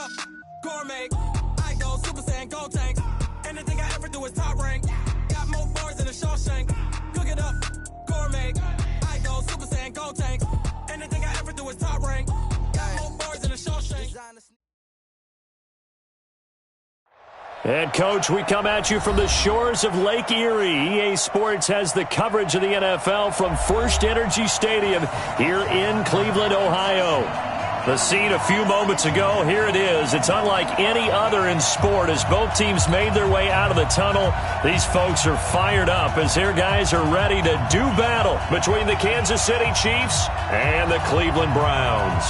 up, gourmet. I go Super Saiyan, gold tank. Anything I ever do is top rank. Got more bars than a Shawshank. Cook it up, gourmet. I go Super Saiyan, gold tank. Anything I ever do is top rank. Got more bars than a Shawshank. And, Coach, we come at you from the shores of Lake Erie. EA Sports has the coverage of the NFL from First Energy Stadium here in Cleveland, Ohio. The scene a few moments ago, here it is. It's unlike any other in sport as both teams made their way out of the tunnel. These folks are fired up as their guys are ready to do battle between the Kansas City Chiefs and the Cleveland Browns.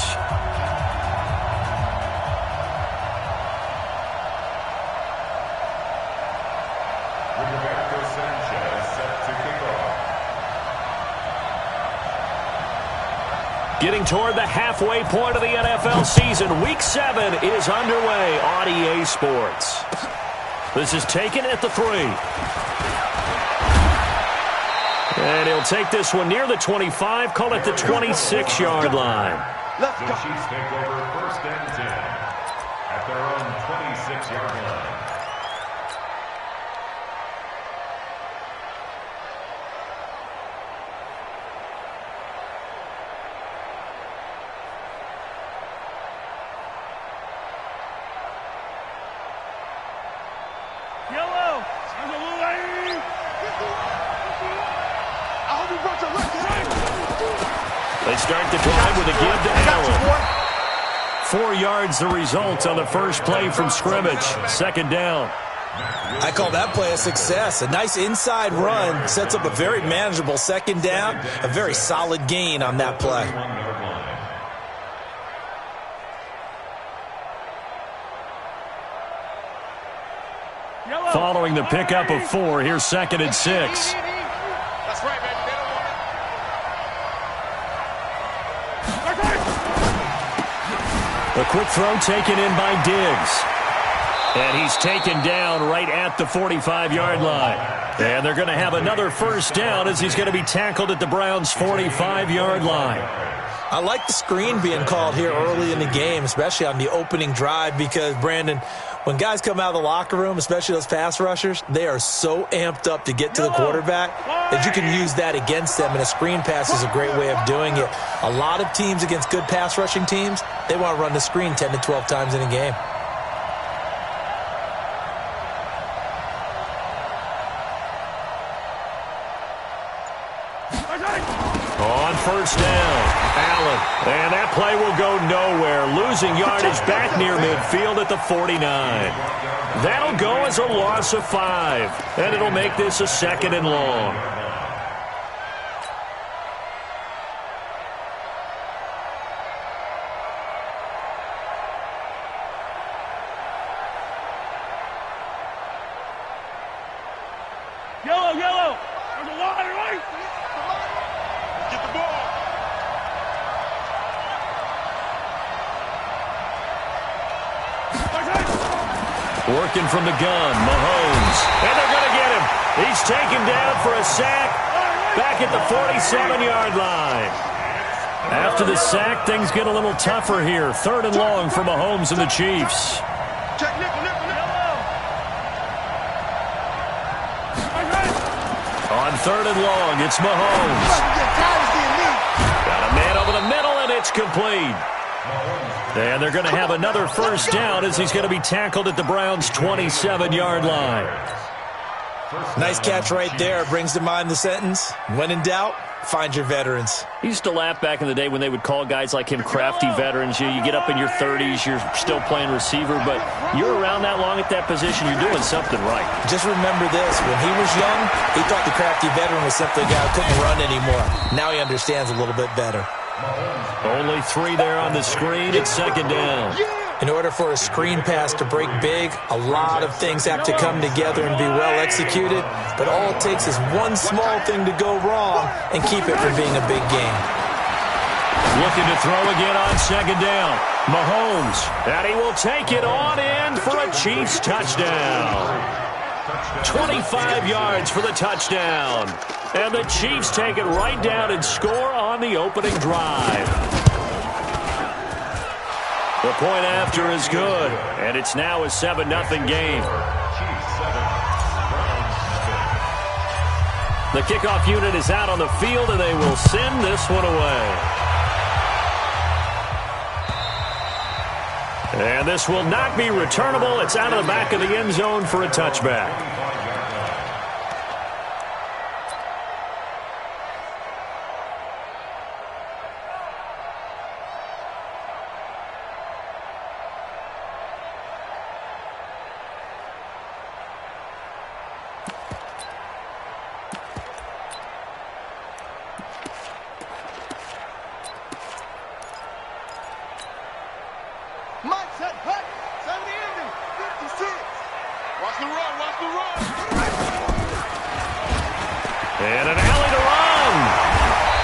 Getting toward the halfway point of the NFL season, Week 7 is underway on EA Sports. This is taken at the 3. And he'll take this one near the 25, call it the 26-yard line. Let's go. The Chiefs take over 1st and 10 at their own 26-yard line. They start the drive with a give to Allen. 4 yards the result on the first play from scrimmage. 2nd down. I call that play a success. A nice inside run sets up a very manageable 2nd down. A very solid gain on that play. Following the pickup of 4, here's 2nd and 6. That's right, baby. A quick throw taken in by Diggs. And he's taken down right at the 45-yard line. And they're going to have another 1st down as he's going to be tackled at the Browns' 45-yard line. I like the screen being called here early in the game, especially on the opening drive, because, Brandon, when guys come out of the locker room, especially those pass rushers, they are so amped up to get to the quarterback that you can use that against them, and a screen pass is a great way of doing it. A lot of teams against good pass rushing teams, they want to run the screen 10 to 12 times in a game. On 1st down, Allen. And that play will go nowhere. Losing yardage back near midfield at the 49. That'll go as a loss of 5. And it'll make this a 2nd and long. Yellow. There's a line, right? Get the ball. Working from the gun, Mahomes. And they're going to get him. He's taken down for a sack back at the 47-yard line. After the sack, things get a little tougher here. 3rd and long for Mahomes and the Chiefs. On 3rd and long, it's Mahomes. Got a man over the middle, and it's complete. And they're going to have another 1st down as he's going to be tackled at the Browns' 27-yard line. Nice catch right there. Brings to mind the sentence, when in doubt, find your veterans. He used to laugh back in the day when they would call guys like him crafty veterans. You get up in your 30s, you're still playing receiver, but you're around that long at that position, you're doing something right. Just remember this. When he was young, he thought the crafty veteran was simply a guy who couldn't run anymore. Now he understands a little bit better. Only 3 there on the screen. It's 2nd down. In order for a screen pass to break big, a lot of things have to come together and be well executed, but all it takes is one small thing to go wrong and keep it from being a big game. Looking to throw again on 2nd down. Mahomes, and he will take it on in for a Chiefs touchdown. 25 yards for the touchdown. And the Chiefs take it right down and score on the opening drive. The point after is good, and it's now a 7-0 game. The kickoff unit is out on the field, and they will send this one away. And this will not be returnable. It's out of the back of the end zone for a touchback. And an alley to run.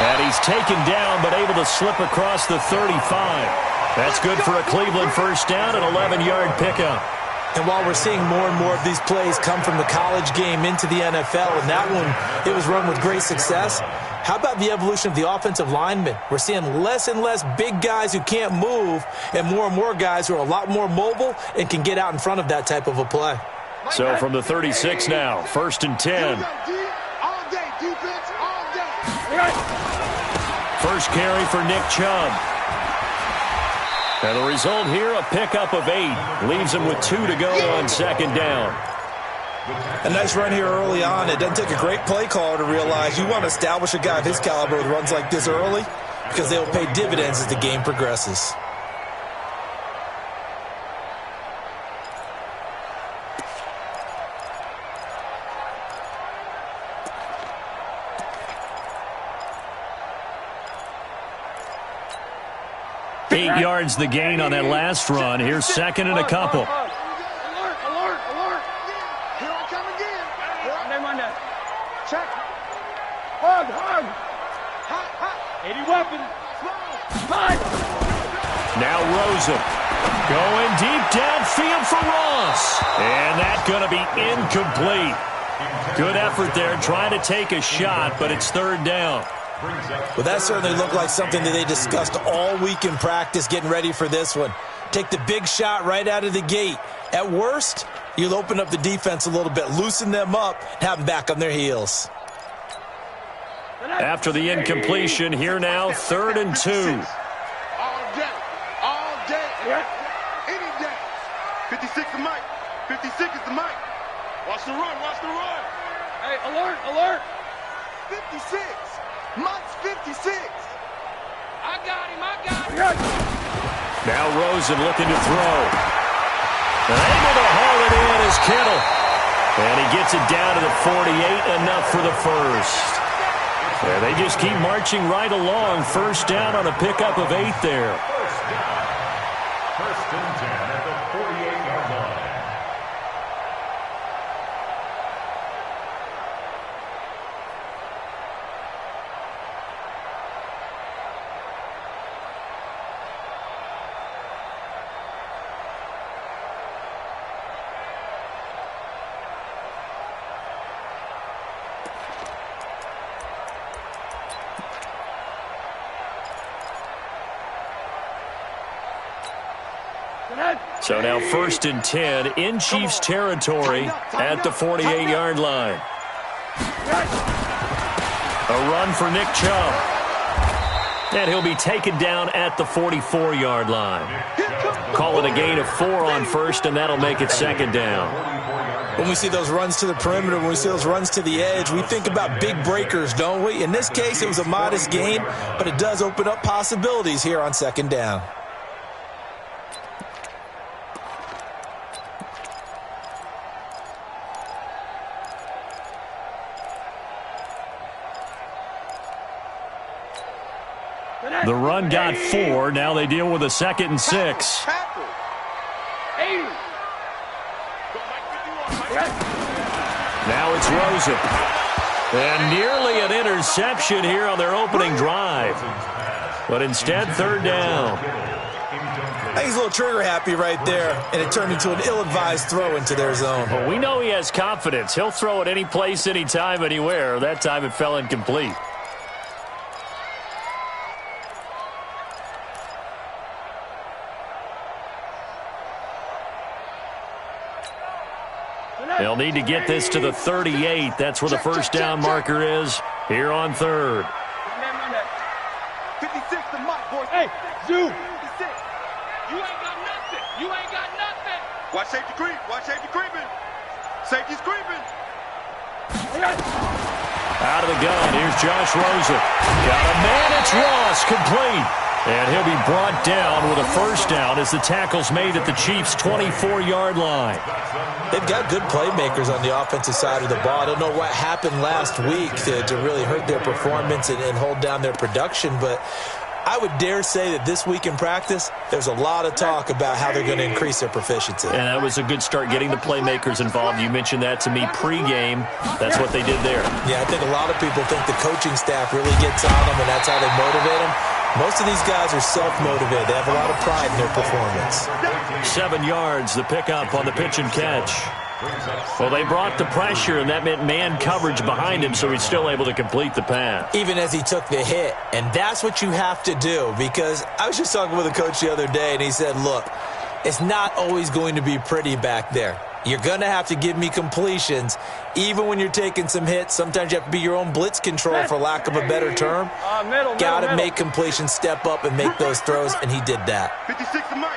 And he's taken down, but able to slip across the 35. That's good for a Cleveland first down, an 11-yard pickup. And while we're seeing more and more of these plays come from the college game into the NFL, and that one, it was run with great success, how about the evolution of the offensive linemen? We're seeing less and less big guys who can't move and more guys who are a lot more mobile and can get out in front of that type of a play. So from the 36 now, 1st and 10. First carry for Nick Chubb. And the result here, a pickup of 8. Leaves him with 2 to go on 2nd down. A nice run here early on. It doesn't take a great play caller to realize you want to establish a guy of his caliber with runs like this early because they will pay dividends as the game progresses. Eight yards the gain on that last run. Here's 2nd and a couple. Alert. Here I come again. Monday. Check. Hug. 80 weapons. Now Rosen going deep downfield for Ross. And that's going to be incomplete. Good effort there trying to take a shot, but it's 3rd down. Well, that certainly looked like something that they discussed all week in practice getting ready for this one. Take the big shot right out of the gate. At worst, you'll open up the defense a little bit, loosen them up, and have them back on their heels. After the incompletion, here now, 3rd and 2. All day, any day. 56 is Mike. 56 is the Mike. Watch the run. Hey, alert. 56. Mike's 56. I got him. Now Rosen looking to throw. Able to haul it in is Kittle. And he gets it down to the 48, enough for the first. Yeah, they just keep marching right along. First down on a pickup of 8 there. First and 10 at the 48-yard line. So now 1st and 10 in Chiefs territory at the 48-yard line. A run for Nick Chubb. And he'll be taken down at the 44-yard line. Call it a gain of 4 on 1st, and that'll make it 2nd down. When we see those runs to the perimeter, when we see those runs to the edge, we think about big breakers, don't we? In this case, it was a modest gain, but it does open up possibilities here on 2nd down. The run got 4. Now they deal with a 2nd and 6. Now it's Rosen. And nearly an interception here on their opening drive. But instead, 3rd down. I think he's a little trigger happy right there, and it turned into an ill-advised throw into their zone. Well, we know he has confidence. He'll throw it any place, anytime, anywhere. That time it fell incomplete. They'll need to get this to the 38. That's where the first down marker is here on third. 56 to Mike, boys. Hey, Zoo. 56. You ain't got nothing. You ain't got nothing. Watch safety creep. Watch safety creeping. Safety's creeping. Out of the gun, here's Josh Rosen. Got a man, it's Ross, complete. And he'll be brought down with a first down as the tackle's made at the Chiefs' 24-yard line. They've got good playmakers on the offensive side of the ball. I don't know what happened last week to really hurt their performance and hold down their production, but I would dare say that this week in practice, there's a lot of talk about how they're going to increase their proficiency. And that was a good start, getting the playmakers involved. You mentioned that to me pregame. That's what they did there. Yeah, I think a lot of people think the coaching staff really gets on them, and that's how they motivate them. Most of these guys are self-motivated. They have a lot of pride in their performance. 7 yards, the pickup on the pitch and catch. Well, they brought the pressure, and that meant man coverage behind him, so he's still able to complete the pass. Even as he took the hit. And that's what you have to do, because I was just talking with a coach the other day, and he said, look, it's not always going to be pretty back there. You're going to have to give me completions, even when you're taking some hits. Sometimes you have to be your own blitz control, for lack of a better term. Got to make completions, step up, and make those throws, and he did that. 56 to Mike.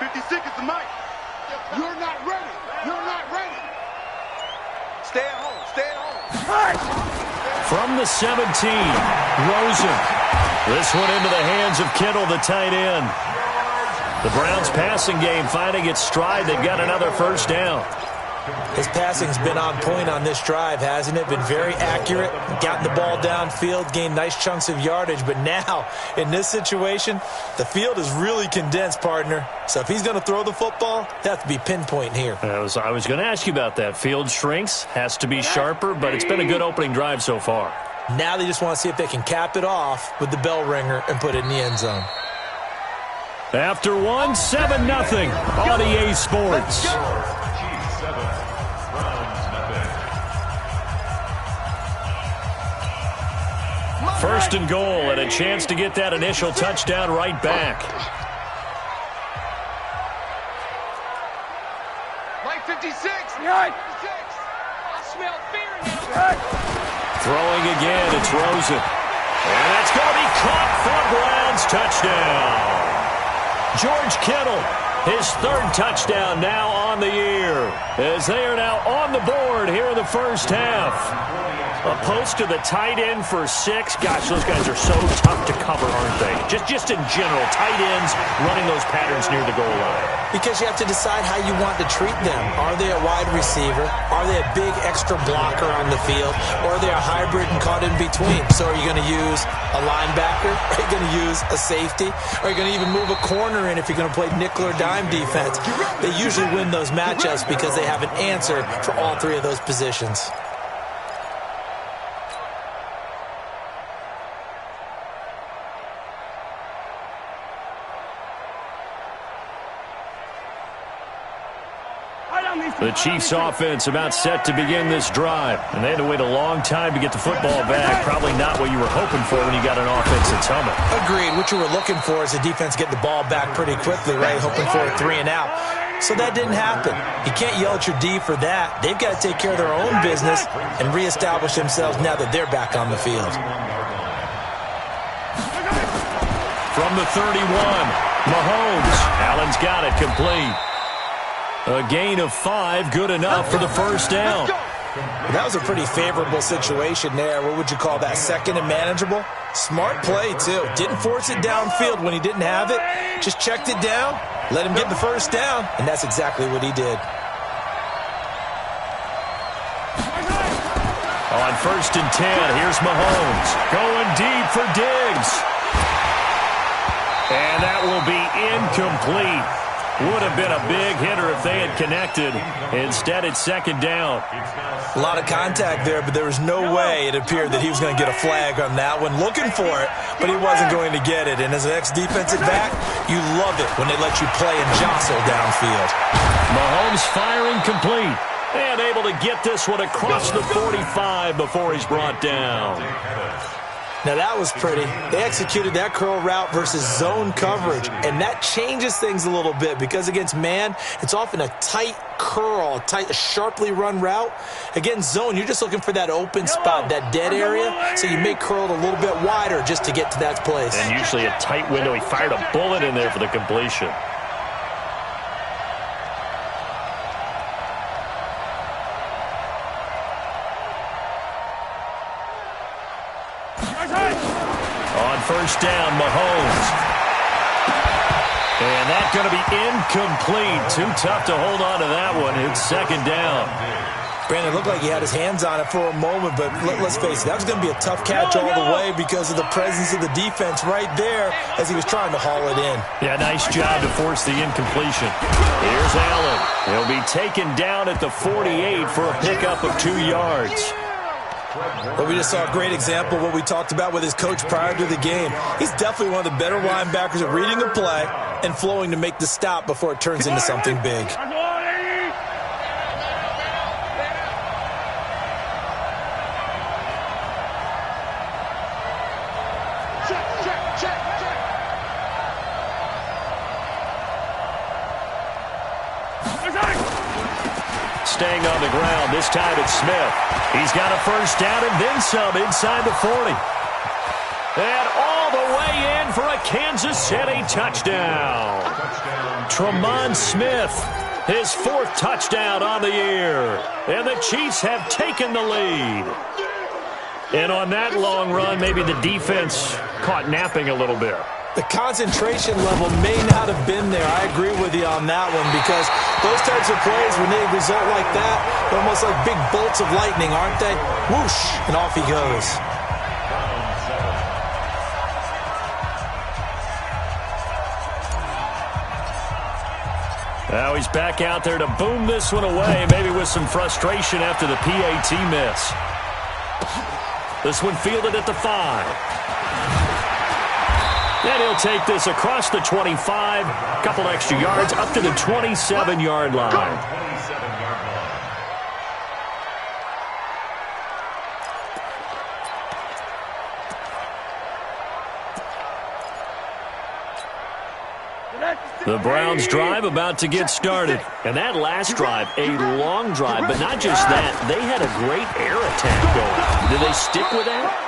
56 is the Mike. You're not ready. You're not ready. Stay at home. Stay at home. From the 17, Rosen. This one into the hands of Kittle, the tight end. The Browns' passing game finding its stride. They've got another first down. His passing's been on point on this drive, hasn't it? Been very accurate, gotten the ball downfield, gained nice chunks of yardage. But now, in this situation, the field is really condensed, partner. So if he's going to throw the football, they have to be pinpoint here. I was going to ask you about that. Field shrinks, has to be sharper, but it's been a good opening drive so far. Now they just want to see if they can cap it off with the bell ringer and put it in the end zone. After one, 7-0 on EA Sports. Chiefs 7, Browns nothing. First and goal, and a chance to get that initial touchdown right back. Mike 56. Right. 56. I smell fear now. Throwing again, it's Rosen. And that's going to be caught for Browns touchdown. George Kittle, his third touchdown now on the year, as they are now on the board here in the first half. A post to the tight end for 6. Gosh, those guys are so tough to cover, aren't they? Just in general, tight ends running those patterns near the goal line. Because you have to decide how you want to treat them. Are they a wide receiver? Are they a big extra blocker on the field? Or are they a hybrid and caught in between? So are you going to use a linebacker? Are you going to use a safety? Are you going to even move a corner in if you're going to play nickel or dime defense? They usually win those matchups because they have an answer for all three of those positions. The Chiefs offense about set to begin this drive, and they had to wait a long time to get the football back. Probably not what you were hoping for when you got an offense that's humming. Agreed. What you were looking for is the defense get the ball back pretty quickly, right? Hoping for a 3 and out. So that didn't happen. You can't yell at your D for that. They've got to take care of their own business and reestablish themselves now that they're back on the field. From the 31, Mahomes. Allen's got it complete. A gain of 5, good enough for the first down. That was a pretty favorable situation there. What would you call that? Second and manageable? Smart play, too. Didn't force it downfield when he didn't have it. Just checked it down, let him get the first down, and that's exactly what he did. On first and 10, here's Mahomes. Going deep for Diggs. And that will be incomplete. Would have been a big hitter if they had connected. Instead, it's second down. A lot of contact there, but there was no way it appeared that he was going to get a flag on that one. Looking for it, but he wasn't going to get it. And as an ex-defensive back, you love it when they let you play and jostle downfield. Mahomes firing complete. And able to get this one across the 45 before he's brought down. Now that was pretty. They executed that curl route versus zone coverage, and that changes things a little bit because against man, it's often a tight curl, a sharply run route. Against zone, you're just looking for that open spot, that dead area, so you may curl it a little bit wider just to get to that place. And usually a tight window. He fired a bullet in there for the completion. On first down, Mahomes. And that's going to be incomplete. Too tough to hold on to that one. It's second down. Brandon, it looked like he had his hands on it for a moment, but let's face it, that was going to be a tough catch all the way because of the presence of the defense right there as he was trying to haul it in. Yeah, nice job to force the incompletion. Here's Allen. He'll be taken down at the 48 for a pickup of 2 yards. Well, we just saw a great example of what we talked about with his coach prior to the game. He's definitely one of the better linebackers at reading a play and flowing to make the stop before it turns into something big. Staying on the ground, this time it's Smith. He's got a first down and then some inside the 40. And all the way in for a Kansas City touchdown. Tremont Smith, his 4th touchdown on the year. And the Chiefs have taken the lead. And on that long run, maybe the defense caught napping a little bit. The concentration level may not have been there. I agree with you on that one because those types of plays, when they result like that, they're almost like big bolts of lightning, aren't they? Whoosh, and off he goes. Now he's back out there to boom this one away, maybe with some frustration after the PAT miss. This one fielded at the 5. And he'll take this across the 25, a couple extra yards, up to the 27-yard line. The Browns drive about to get started. And that last drive, a long drive, but not just that. They had a great air attack going. Did they stick with that?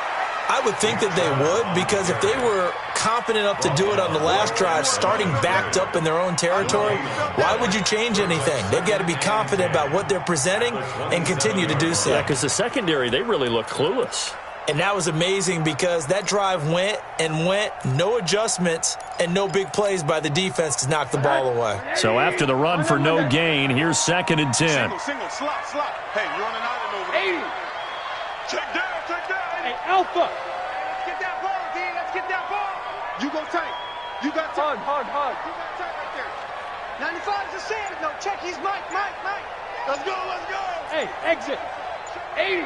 I would think that they would because if they were confident enough to do it on the last drive, starting backed up in their own territory, why would you change anything? They've got to be confident about what they're presenting and continue to do so. Yeah, because the secondary, they really look clueless. And that was amazing because that drive went and went, no adjustments and no big plays by the defense to knock the ball away. So after the run for no gain, here's 2nd and 10. Single, slot. Hey, you're on an island over there. 80. Check down. Hey, Alpha. Let's get that ball, D. Let's get that ball. You go tight. You got tight. Hug. You got tight right there. 95 is a sand. No, check. He's Mike. Let's go. Hey, exit. 80.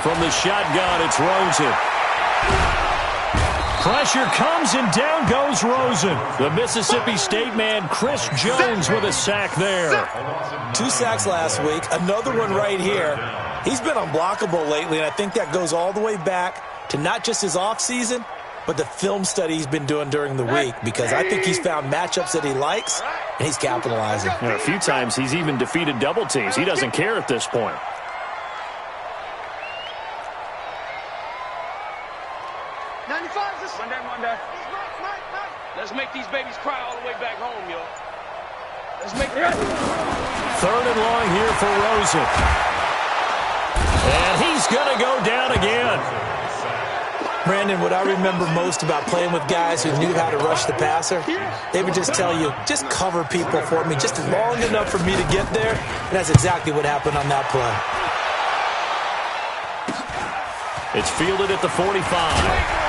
From the shotgun, it's Rosen. Pressure comes and down goes Rosen. The Mississippi State man, Chris Jones, with a sack there. 2 sacks last week, another one right here. He's been unblockable lately, and I think that goes all the way back to not just his offseason, but the film study he's been doing during the week because I think he's found matchups that he likes, and he's capitalizing. A few times he's even defeated double teams. He doesn't care at this point. One day. Let's make these babies cry all the way back home, yo. Let's make it. 3rd and long here for Rosen. And he's going to go down again. Brandon, what I remember most about playing with guys who knew how to rush the passer, they would just tell you, just cover people for me, just long enough for me to get there. And that's exactly what happened on that play. It's fielded at the 45.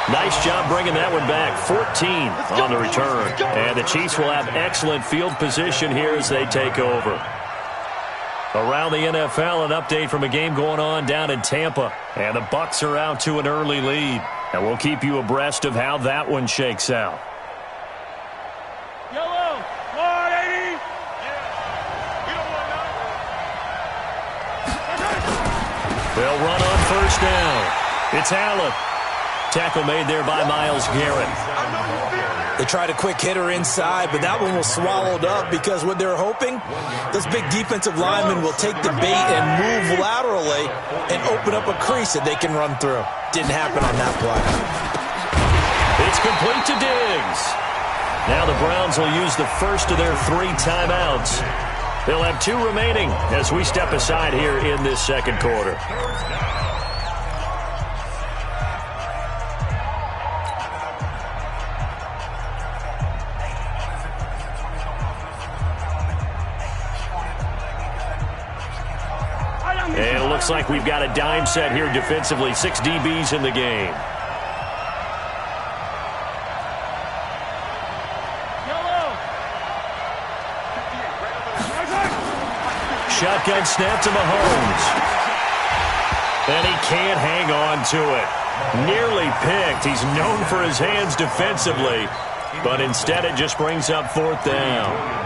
Nice job bringing that one back. 14 on the return. And the Chiefs will have excellent field position here as they take over. Around the NFL, an update from a game going on down in Tampa. And the Bucs are out to an early lead. And we'll keep you abreast of how that one shakes out. Yellow. 180. Yeah. We don't want none. They'll run on first down. It's Allen. Tackle made there by Myles Garrett. They tried a quick hitter inside, but that one was swallowed up because what they're hoping, those big defensive linemen will take the bait and move laterally and open up a crease that they can run through. Didn't happen on that play. It's complete to Diggs. Now the Browns will use the first of their 3 timeouts. They'll have 2 remaining as we step aside here in this second quarter. And it looks like we've got a dime set here defensively. 6 DBs in the game. Shotgun snap to Mahomes. And he can't hang on to it. Nearly picked. He's known for his hands defensively, but instead it just brings up 4th down.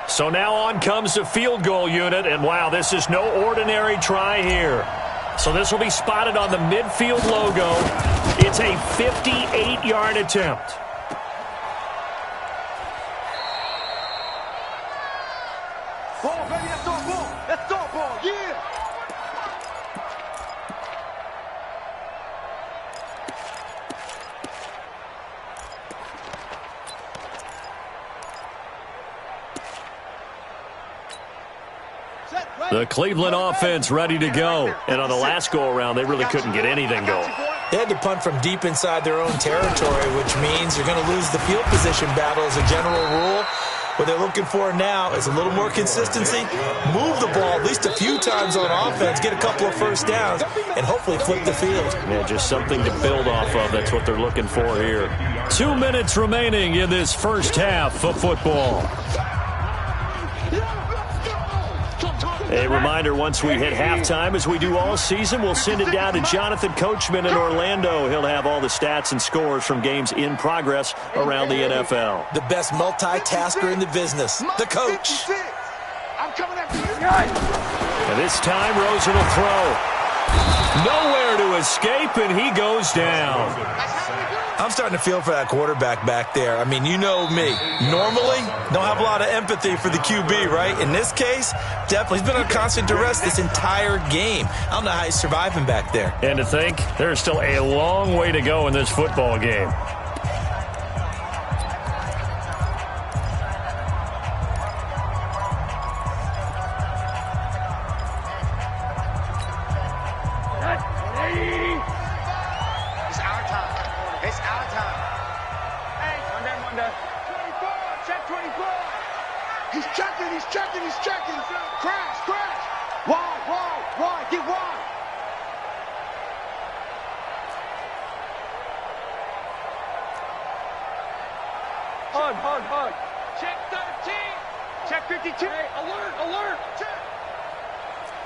So now on comes the field goal unit, and wow, this is no ordinary try here. So this will be spotted on the midfield logo. It's a 58-yard attempt. Ball, baby, that's our ball. That's our ball, yeah. The Cleveland offense ready to go. And on the last go-around, they really couldn't get anything going. They had to punt from deep inside their own territory, which means you're going to lose the field position battle as a general rule. What they're looking for now is a little more consistency, move the ball at least a few times on offense, get a couple of first downs, and hopefully flip the field. Yeah, just something to build off of. That's what they're looking for here. 2 minutes remaining in this first half of football. A reminder, once we hit halftime, as we do all season, we'll send it down to Jonathan Coachman in Orlando. He'll have all the stats and scores from games in progress around the NFL. The best multitasker in the business, the coach. I'm coming after you guys. And this time, Rosen will throw. Nowhere to escape, and he goes down. I'm starting to feel for that quarterback back there. I mean, you know me. Normally, don't have a lot of empathy for the QB, right? In this case, definitely. He's been on constant duress this entire game. I don't know how he's surviving back there. And to think, there's still a long way to go in this football game. Hug. Check 13. Check 52. Hey, alert.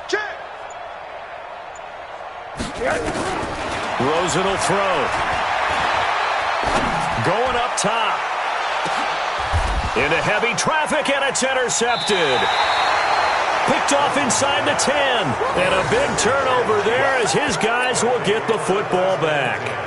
Check. Rosen will throw. Going up top. Into heavy traffic, and it's intercepted. Picked off inside the 10. And a big turnover there as his guys will get the football back.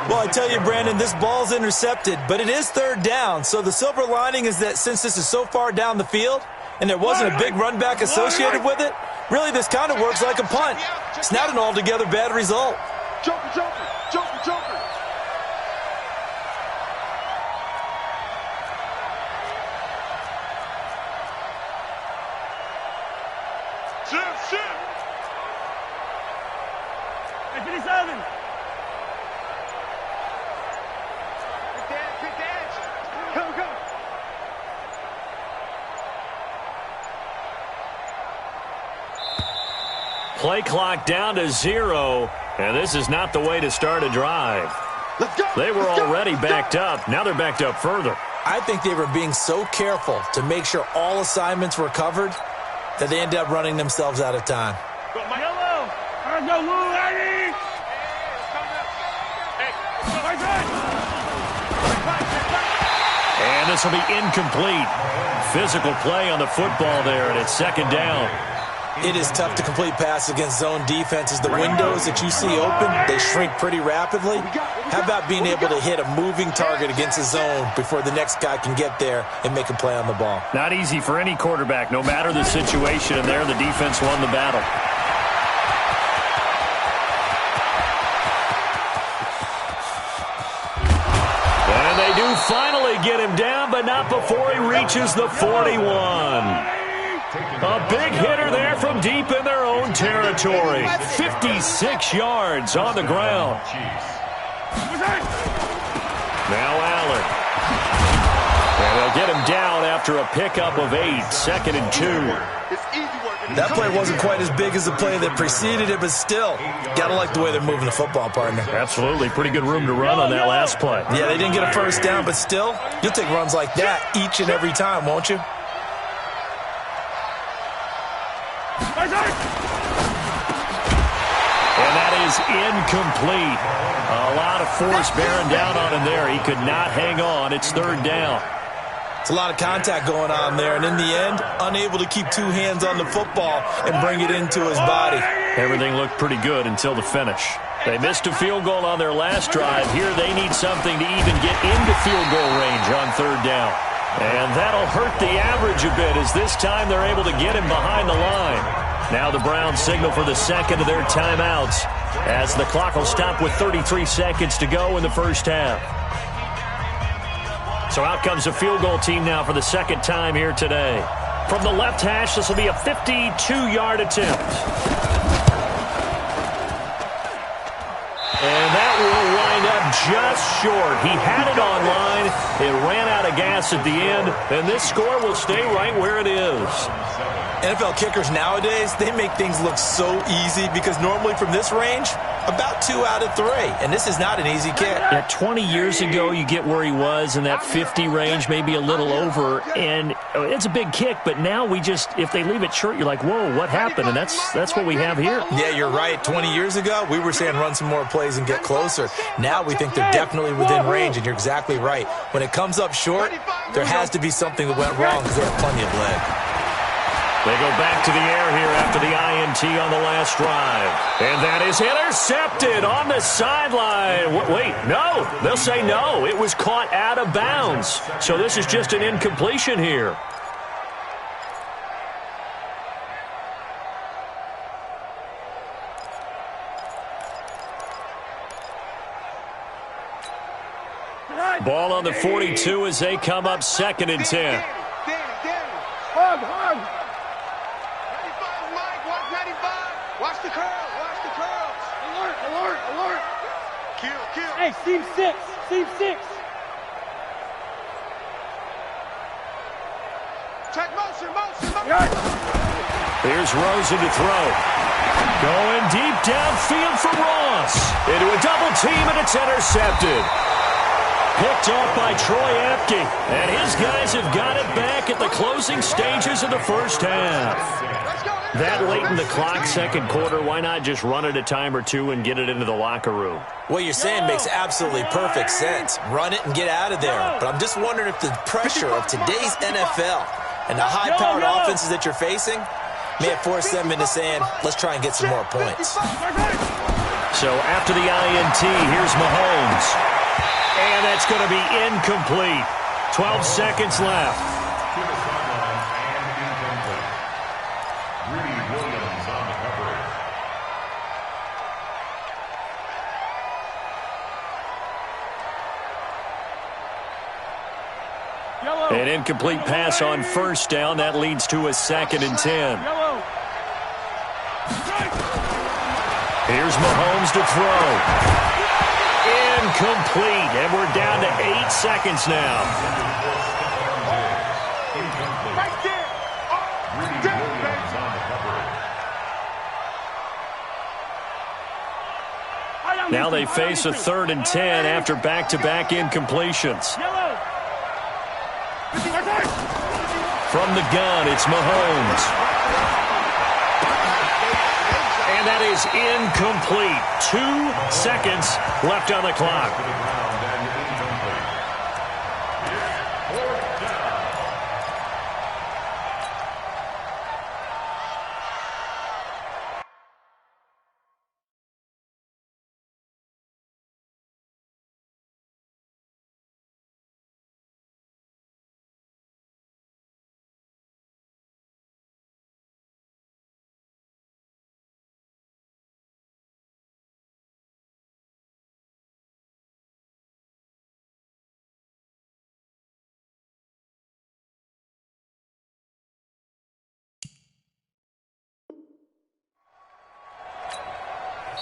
Well, I tell you, Brandon, this ball's intercepted, but it is 3rd down. So the silver lining is that since this is so far down the field and there wasn't a big run back associated with it, really this kind of works like a punt. It's not an altogether bad result. Joker. Shift. Hey, 57. Go. Play clock down to 0, and this is not the way to start a drive. Let's go. They were already backed up. Now they're backed up further. I think they were being so careful to make sure all assignments were covered that they ended up running themselves out of time. Go, my yellow. Go, Lou, Eddie. Hey, And this will be incomplete. Physical play on the football there, and it's second down. It is tough to complete passes against zone defenses. The windows that you see open, they shrink pretty rapidly. How about being able to hit a moving target against a zone before the next guy can get there and make a play on the ball? Not easy for any quarterback, no matter the situation, and there the defense won the battle. And they do finally get him down, but not before he reaches the 41. A big hitter there from deep in their own territory. 56 yards on the ground. Now Allen. And they'll get him down after a pickup of 8, 2nd and 2. That play wasn't quite as big as the play that preceded it, but still, got to like the way they're moving the football, partner. Absolutely. Pretty good room to run on that last play. Yeah, they didn't get a first down, but still, you'll take runs like that each and every time, won't you? And that is incomplete. A lot of force bearing down on him there. He could not hang on. It's third down. It's a lot of contact going on there, and in the end, unable to keep two hands on the football and bring it into his body. Everything looked pretty good until the finish. They missed a field goal on their last drive. Here they need something to even get into field goal range on third down. And that'll hurt the average a bit as this time they're able to get him behind the line. Now the Browns signal for the second of their timeouts as the clock will stop with 33 seconds to go in the first half. So out comes the field goal team now for the second time here today. From the left hash, this will be a 52-yard attempt. And that will wind up just short. He had it on line. It ran out of gas at the end, and this score will stay right where it is. NFL kickers nowadays, they make things look so easy because normally from this range, about 2 out of 3. And this is not an easy kick. Yeah, 20 years ago, you get where he was in that 50 range, maybe a little over. And it's a big kick, but now we just, if they leave it short, you're like, whoa, what happened? And that's what we have here. Yeah, you're right. 20 years ago, we were saying run some more plays and get closer. Now we think they're definitely within range, and you're exactly right. When it comes up short, there has to be something that went wrong because they have plenty of leg. They go back to the air here after the INT on the last drive. And that is intercepted on the sideline. Wait, no. They'll say no. It was caught out of bounds. So this is just an incompletion here. Ball on the 42 as they come up 2nd and 10. Hug. 95, Mike. Watch 95. Watch the curl. Watch the curls. Alert. Kill. Hey, seam 6. Check motion. Here's Rosen to throw. Going deep downfield for Ross. Into a double team, and it's intercepted. Picked off by Troy Apke. And his guys have got it back at the closing stages of the first half. That late in the clock, second quarter, why not just run it a time or two and get it into the locker room? What you're saying makes absolutely perfect sense. Run it and get out of there. But I'm just wondering if the pressure of today's NFL and the high-powered offenses that you're facing may have forced them into saying, let's try and get some more points. So after the INT, here's Mahomes. And that's going to be incomplete. 12 seconds left. To the sideline and incomplete. Rudy Williams on the coverage. An incomplete pass on first down. That leads to a 2nd and 10. Here's Mahomes to throw. Incomplete, and we're down to 8 seconds now. Now they face a 3rd and 10 after back-to-back incompletions. From the gun, it's Mahomes. And that is incomplete. 2 seconds left on the clock.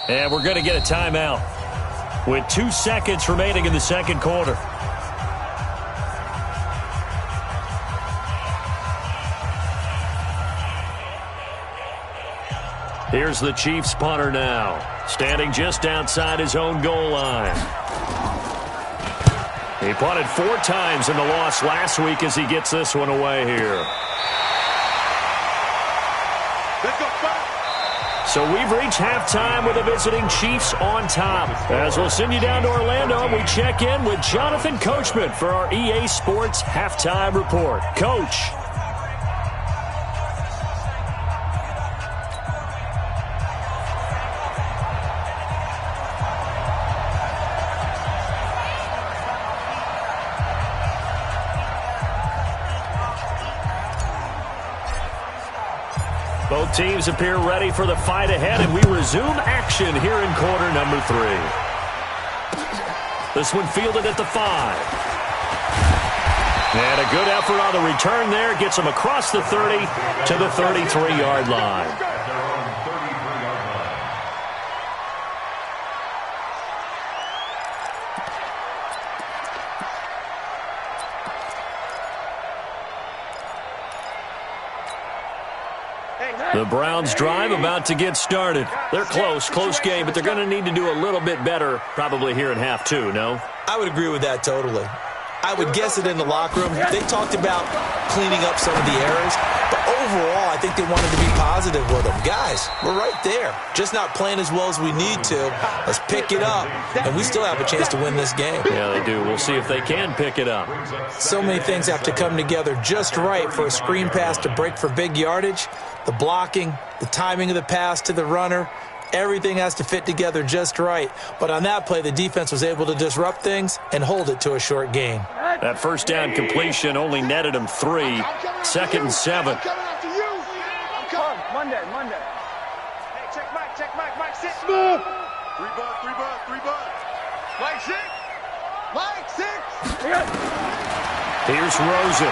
And we're going to get a timeout with 2 seconds remaining in the second quarter. Here's the Chiefs punter now, standing just outside his own goal line. He punted 4 times in the loss last week as he gets this one away here. So we've reached halftime with the visiting Chiefs on top. As we'll send you down to Orlando, and we check in with Jonathan Coachman for our EA Sports Halftime Report. Coach. Both teams appear ready for the fight ahead, and we resume action here in quarter number 3. This one fielded at the 5. And a good effort on the return there. Gets him across the 30 to the 33-yard line. The Browns drive about to get started. They're close game, but they're going to need to do a little bit better probably here in half 2, no? I would agree with that totally. I would guess it in the locker room. They talked about cleaning up some of the errors, but overall, I think they wanted to be positive with them. Guys, we're right there. Just not playing as well as we need to. Let's pick it up, and we still have a chance to win this game. Yeah, they do. We'll see if they can pick it up. So many things have to come together just right for a screen pass to break for big yardage. The blocking, the timing of the pass to the runner, everything has to fit together just right. But on that play, the defense was able to disrupt things and hold it to a short gain. That first down completion only netted him 3. 2nd and 7. Monday. Hey, check Mike, sit. 3 bucks. Mike, 6. Here's Rosen.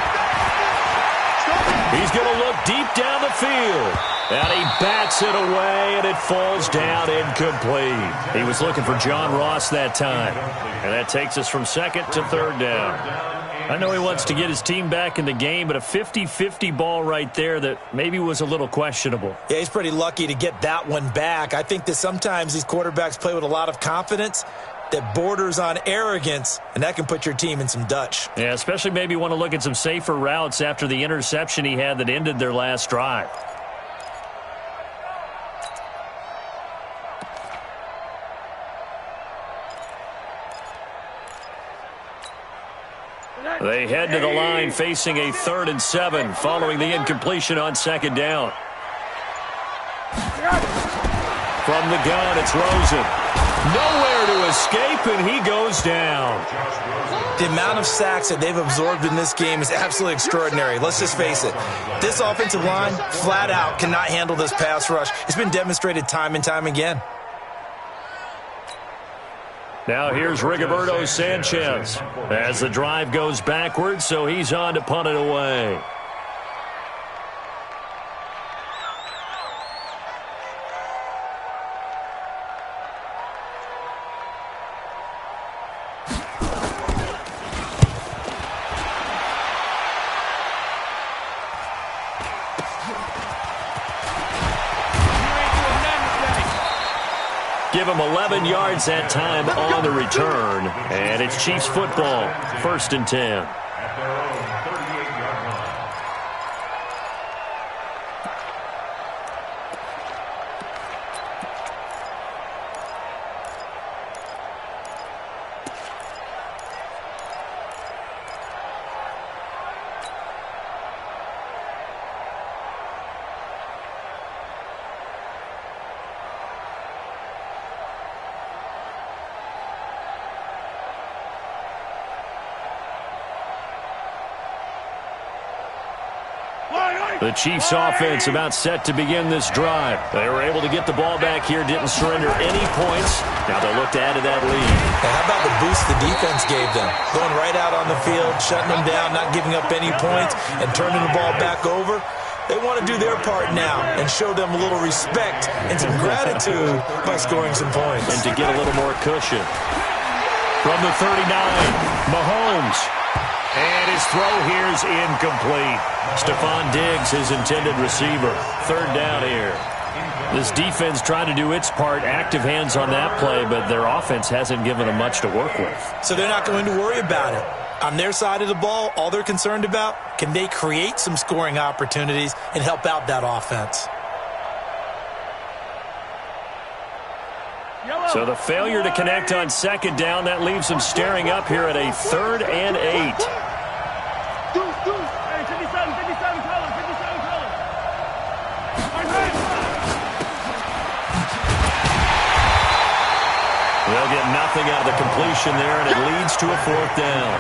He's going to look deep down the field. And he bats it away, and it falls down incomplete. He was looking for John Ross that time. And that takes us from 2nd to 3rd down. I know he wants to get his team back in the game, but a 50-50 ball right there that maybe was a little questionable. Yeah, he's pretty lucky to get that one back. I think that sometimes these quarterbacks play with a lot of confidence that borders on arrogance, and that can put your team in some Dutch. Yeah, especially maybe want to look at some safer routes after the interception he had that ended their last drive. They head to the line facing a 3rd and 7 following the incompletion on 2nd down. From the gun, it's Rosen. Nowhere to escape, and he goes down. The amount of sacks that they've absorbed in this game is absolutely extraordinary. Let's just face it. This offensive line, flat out, cannot handle this pass rush. It's been demonstrated time and time again. Now here's Rigoberto Sanchez as the drive goes backwards, so he's on to punt it away. Give him 11 yards that time on the return. And it's Chiefs football, 1st and 10. At their own 38-yard line. The Chiefs offense about set to begin this drive. They were able to get the ball back here, didn't surrender any points. Now they'll look to add to that lead. Now, how about the boost the defense gave them? Going right out on the field, shutting them down, not giving up any points, and turning the ball back over. They want to do their part now and show them a little respect and some gratitude by scoring some points. And to get a little more cushion. From the 39, Mahomes. And his throw here is incomplete. Stephon Diggs, his intended receiver. Third down here. This defense trying to do its part, active hands on that play, but their offense hasn't given them much to work with. So they're not going to worry about it. On their side of the ball, all they're concerned about, can they create some scoring opportunities and help out that offense? So the failure to connect on second down, that leaves them staring up here at a 3rd and 8. They'll get nothing out of the completion there, and it leads to a 4th down.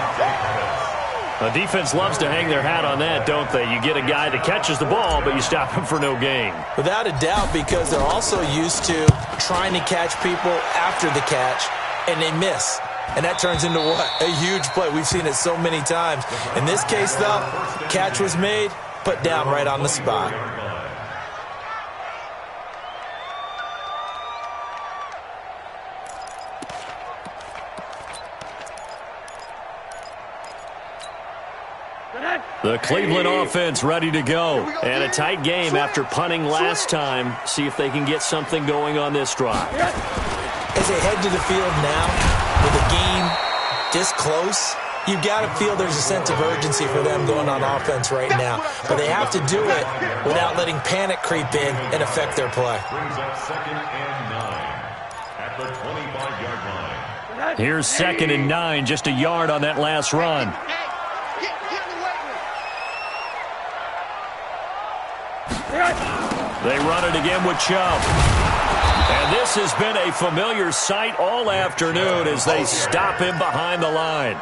The defense loves to hang their hat on that, don't they? You get a guy that catches the ball, but you stop him for no gain. Without a doubt, because they're also used to trying to catch people after the catch, and they miss. And that turns into what? A huge play. We've seen it so many times. In this case, though, catch was made, put down right on the spot. The Cleveland offense ready to go. And a tight game after punting last time. See if they can get something going on this drive. As they head to the field now, with a game this close, you've got to feel there's a sense of urgency for them going on offense right now. But they have to do it without letting panic creep in and affect their play. Brings up 2nd and 9 at the 25-yard line. Here's 2nd and 9, just a yard on that last run. They run it again with Chubb. And this has been a familiar sight all afternoon as they stop him behind the line.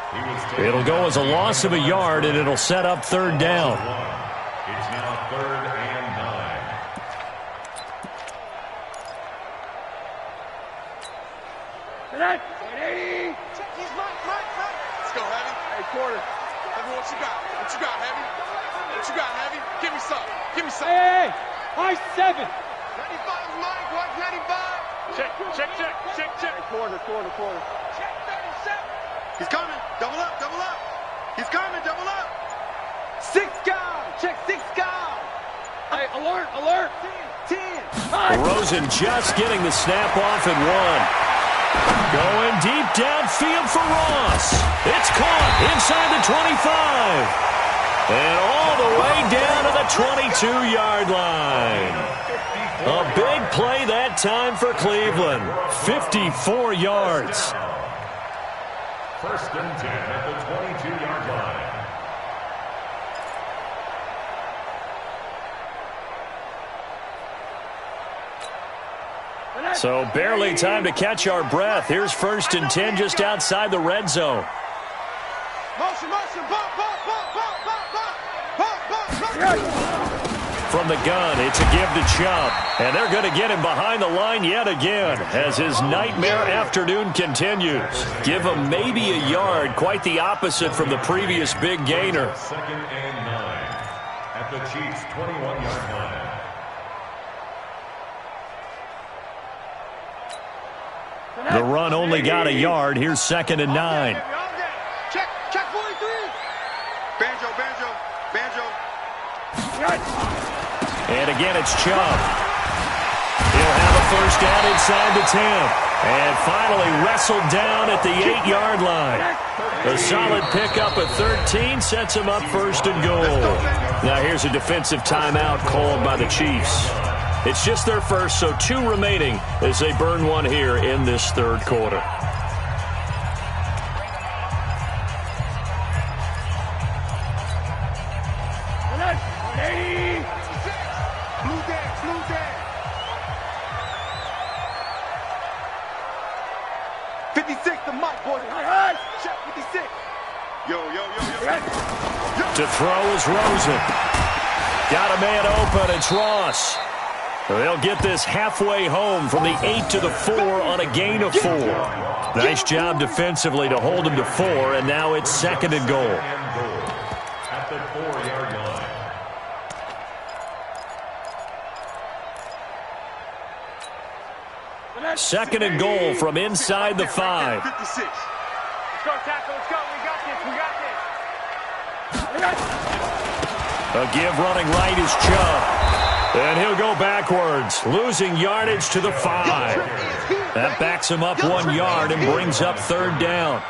It'll go as a loss of a yard, and it'll set up 3rd down. It's now 3rd and 9. Let's go, Heavy. Hey, quarter. Heavy, what you got? What you got, Heavy? What you got, Heavy? Give me some. Give me some. Hey, high 7. 95 Mike. What? 95. Check. Quarter. Check 37. He's coming. Double up. He's coming. Double up. 6 guy. Check 6 guy. Hey, alert. 10. Rosen just getting the snap off and 1. Going deep downfield for Ross. It's caught inside the 25. And all the way down to the 22-yard line. A big play that time for Cleveland. 54 yards. 1st and 10 at the 22-yard line. So barely time to catch our breath. Here's 1st and 10 just outside the red zone. Motion. From the gun, it's a give to Chubb. And they're going to get him behind the line yet again as his nightmare afternoon continues. Give him maybe a yard, quite the opposite from the previous big gainer. 2nd and 9 at the Chiefs' 21-yard line. The run only got a yard. Here's 2nd and 9. Check 43. Banjo. And again, it's Chubb. He'll have a 1st down inside the 10. And finally wrestled down at the 8-yard line. A solid pickup at 13 sets him up 1st and goal. Now here's a defensive timeout called by the Chiefs. It's just their first, so 2 remaining as they burn one here in this 3rd quarter. Blue dead. 56, the mic, boys. Check 56. Yo. To throw is Rosen. Got a man open. It's Ross. They'll get this halfway home from the 8 to the 4 on a gain of 4. Nice job defensively to hold him to 4, and now it's 2nd and goal. At the 4-yard line. Second and goal from inside the 5. 56. Let's go, tackle. Let's go. We got this. We got this. A give running right is Chubb. And he'll go backwards, losing yardage to the 5. That backs him up 1 yard and brings up third down.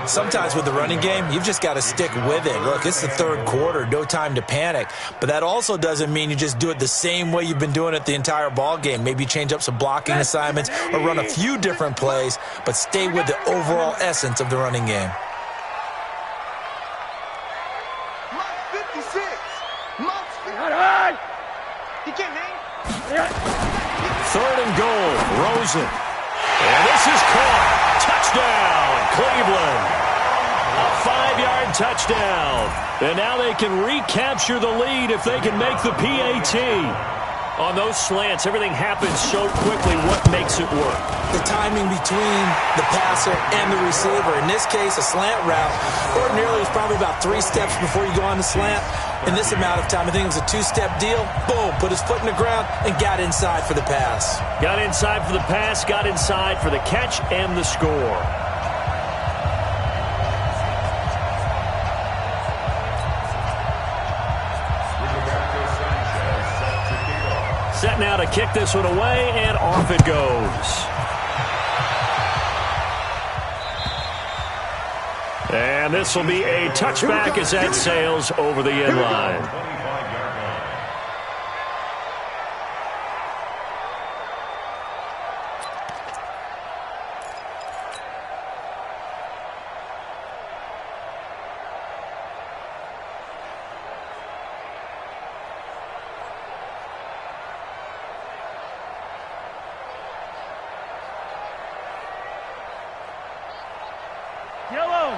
Sometimes with the running game, you've just got to stick with it. Look, it's the third quarter, no time to panic. But that also doesn't mean you just do it the same way you've been doing it the entire ball game. Maybe change up some blocking assignments or run a few different plays, but stay with the overall essence of the running game. 56. He can't hang. Third and goal, Rosen. And this is caught. Touchdown, Cleveland. A 5-yard touchdown. And now they can recapture the lead if they can make the PAT. On those slants, everything happens so quickly. What makes it work? The timing between the passer and the receiver. In this case, a slant route. Ordinarily, it's probably about 3 steps before you go on the slant. In this amount of time, I think it was a 2-step deal. Boom, put his foot in the ground and got inside for the pass. Got inside for the pass, got inside for the catch and the score. Set now to kick this one away, and off it goes. And this will be a touchback as that sails over the end line.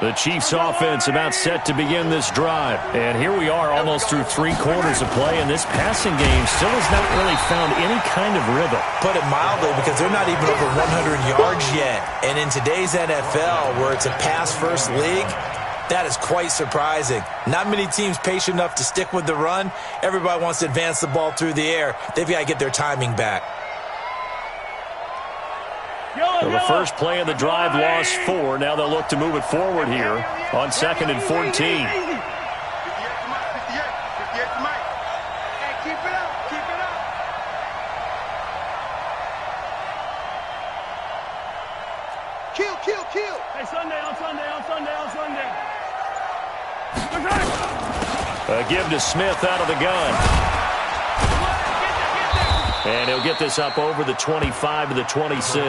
The Chiefs offense about set to begin this drive. And here we are almost through 3 quarters of play, and this passing game still has not really found any kind of rhythm. Put it mildly, because they're not even over 100 yards yet. And in today's NFL, where it's a pass-first league, that is quite surprising. Not many teams patient enough to stick with the run. Everybody wants to advance the ball through the air. They've got to get their timing back. So the first play of the drive lost 4. Now they'll look to move it forward here on 2nd and 14. 58 to Mike. Hey, keep it up. Keep it up. Kill, kill, kill. Hey, Sunday, on Sunday, on Sunday, on Sunday. A give to Smith out of the gun. And he'll get this up over the 25 to the 26.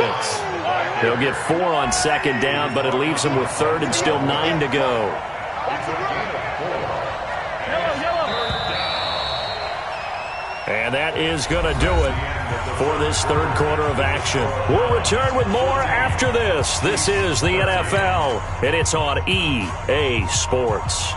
He'll get 4 on 2nd down, but it leaves him with 3rd and still 9 to go. And that is going to do it for this third quarter of action. We'll return with more after this. This is the NFL, and it's on EA Sports.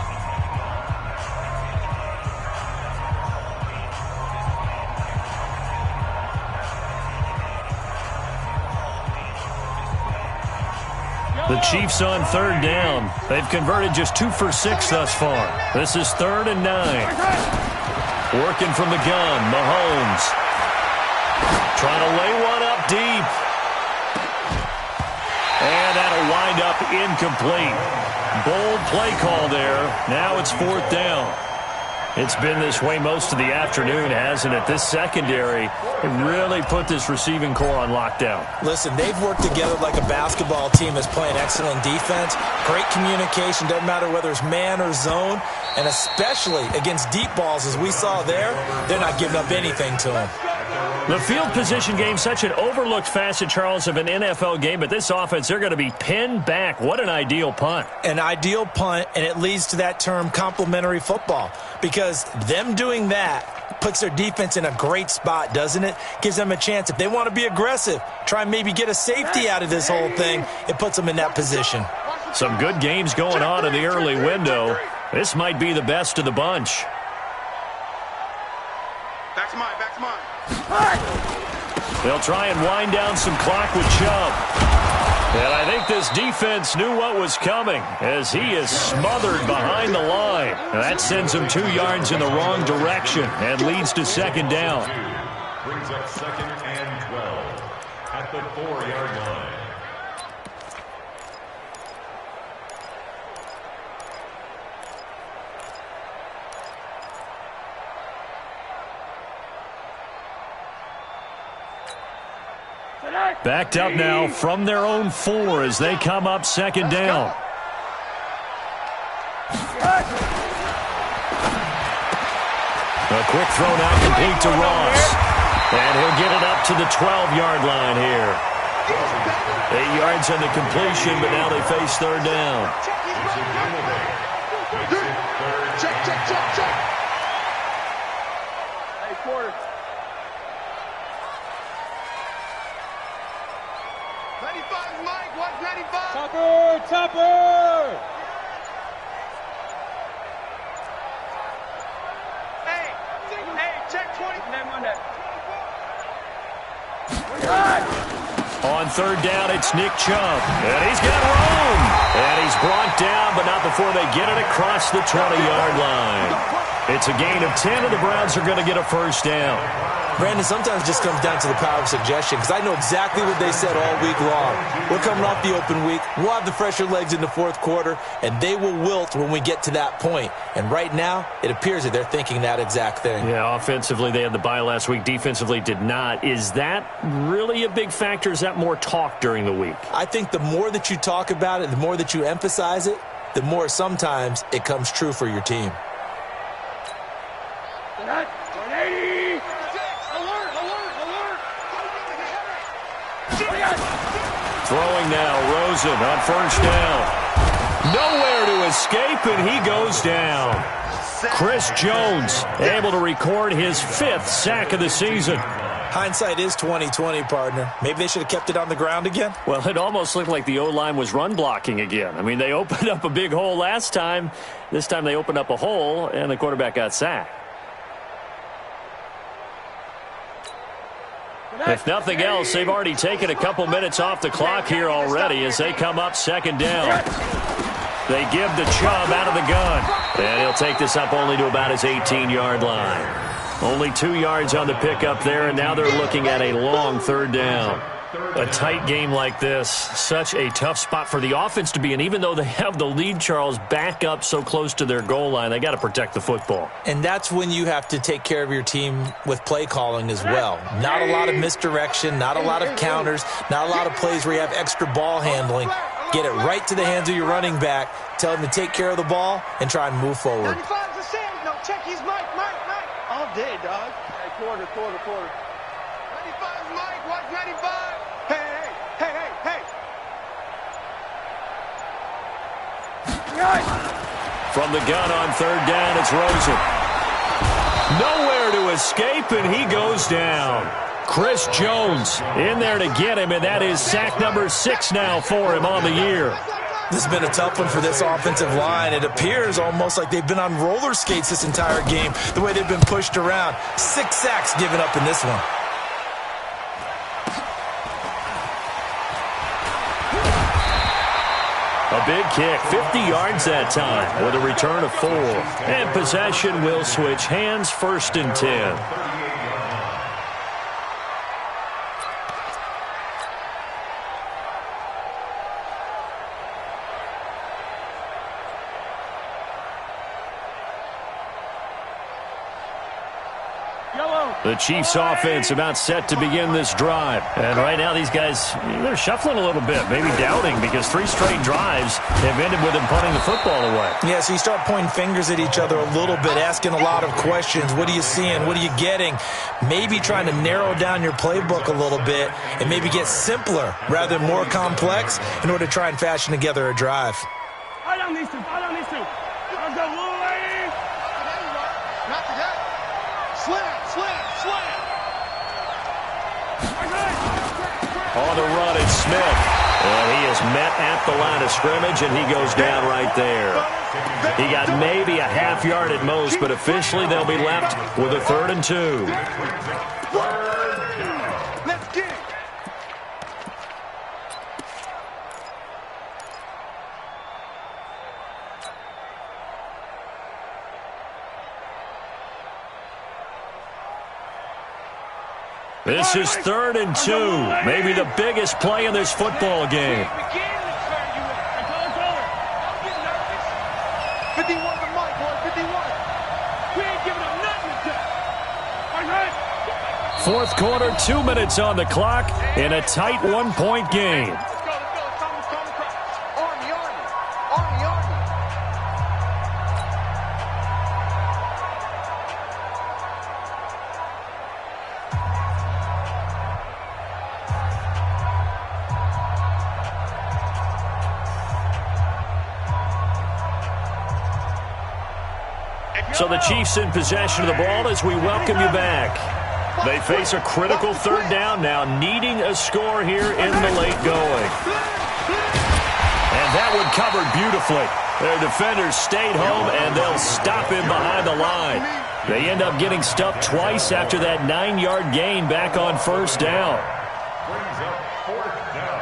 The Chiefs on 3rd down. They've converted just 2 for 6 thus far. This is 3rd and 9. Working from the gun, Mahomes. Trying to lay one up deep. And that'll wind up incomplete. Bold play call there. Now it's 4th down. It's been this way most of the afternoon, hasn't it? This secondary really put this receiving core on lockdown. Listen, they've worked together like a basketball team that's playing excellent defense. Great communication, doesn't matter whether it's man or zone. And especially against deep balls, as we saw there, they're not giving up anything to them. The field position game, such an overlooked facet, Charles, of an NFL game, but this offense, they're going to be pinned back. What an ideal punt. An ideal punt, and it leads to that term complementary football, because them doing that puts their defense in a great spot, doesn't it? Gives them a chance. If they want to be aggressive, try and maybe get a safety out of this whole thing, it puts them in that position. Some good games going on in the early window. This might be the best of the bunch. Back to mine, back to mine. They'll try and wind down some clock with Chubb. And I think this defense knew what was coming as he is smothered behind the line. And that sends him 2 yards in the wrong direction and leads to 2nd down. Brings up 2nd and 12. at the 4-yard line. Backed up now from their own 4 as they come up second down. A quick throw now complete to Ross. And he'll get it up to the 12-yard line here. 8 yards on the completion, but now they face third down. Check. Hey, quarter. 95 Mike, what's 95? Topper! Hey, check 20. Name on that. On third down, it's Nick Chubb. And he's got room. And he's brought down, but not before they get it across the 20-yard line. It's a gain of 10, and the Browns are going to get a first down. Brandon, sometimes it just comes down to the power of suggestion, because I know exactly what they said all week long. We're coming off the open week. We'll have the fresher legs in the fourth quarter, and they will wilt when we get to that point. And right now, it appears that they're thinking that exact thing. Yeah, offensively, they had the bye last week. Defensively, did not. Is that really a big factor? Is that more talk during the week? I think the more that you talk about it, the more that you emphasize it, the more sometimes it comes true for your team. 180! Alert! Throwing now, Rosen on first down. Nowhere to escape, and he goes down. Chris Jones able to record his 5th sack of the season. Hindsight is 20/20, partner. Maybe they should have kept it on the ground again. Well, it almost looked like the O-line was run blocking again. I mean, they opened up a big hole last time. This time they opened up a hole, and the quarterback got sacked. If nothing else, they've already taken a couple minutes off the clock here already as they come up second down. They give the Chubb out of the gun. And he'll take this up only to about his 18-yard line. Only 2 yards on the pickup there, and now they're looking at a long third down. A tight game like this, such a tough spot for the offense to be in. Even though they have the lead, Charles, back up so close to their goal line, they got to protect the football. And that's when you have to take care of your team with play calling as well. Not a lot of misdirection, not a lot of counters, not a lot of plays where you have extra ball handling. Get it right to the hands of your running back, tell him to take care of the ball, and try and move forward. 95's the same. No, check. He's Mike. All day, dog. Hey, quarter. 95's Mike, what's 95? Hey. From the gun on third down, it's Rosen. Nowhere to escape, and he goes down. Chris Jones in there to get him, and that is sack number 6 now for him on the year. This has been a tough one for this offensive line. It appears almost like they've been on roller skates this entire game, the way they've been pushed around. 6 sacks given up in this one. A big kick, 50 yards that time with a return of 4. And possession will switch hands, 1st and 10. The Chiefs offense about set to begin this drive. And right now these guys, they're shuffling a little bit, maybe doubting, because 3 straight drives have ended with them punting the football away. Yeah, so you start pointing fingers at each other a little bit, asking a lot of questions. What are you seeing? What are you getting? Maybe trying to narrow down your playbook a little bit and maybe get simpler rather than more complex in order to try and fashion together a drive. I don't need to. Let's go, little lady. Not today. Slam. On the run, it's Smith. And he is met at the line of scrimmage, and he goes down right there. He got maybe a half yard at most, but officially they'll be left with a 3rd and 2. Let's get it. This is 3rd and 2, maybe the biggest play in this football game. 51 the mic, boy, 51. We ain't giving up nothing to 4th quarter, 2 minutes on the clock in a tight 1-point game. Let's go. Come across. Army. Army. So the Chiefs in possession of the ball as we welcome you back. They face a critical 3rd down now, needing a score here in the late going. And that one covered beautifully. Their defenders stayed home, and they'll stop him behind the line. They end up getting stuffed twice after that 9-yard gain back on 1st down. Brings up 4th down.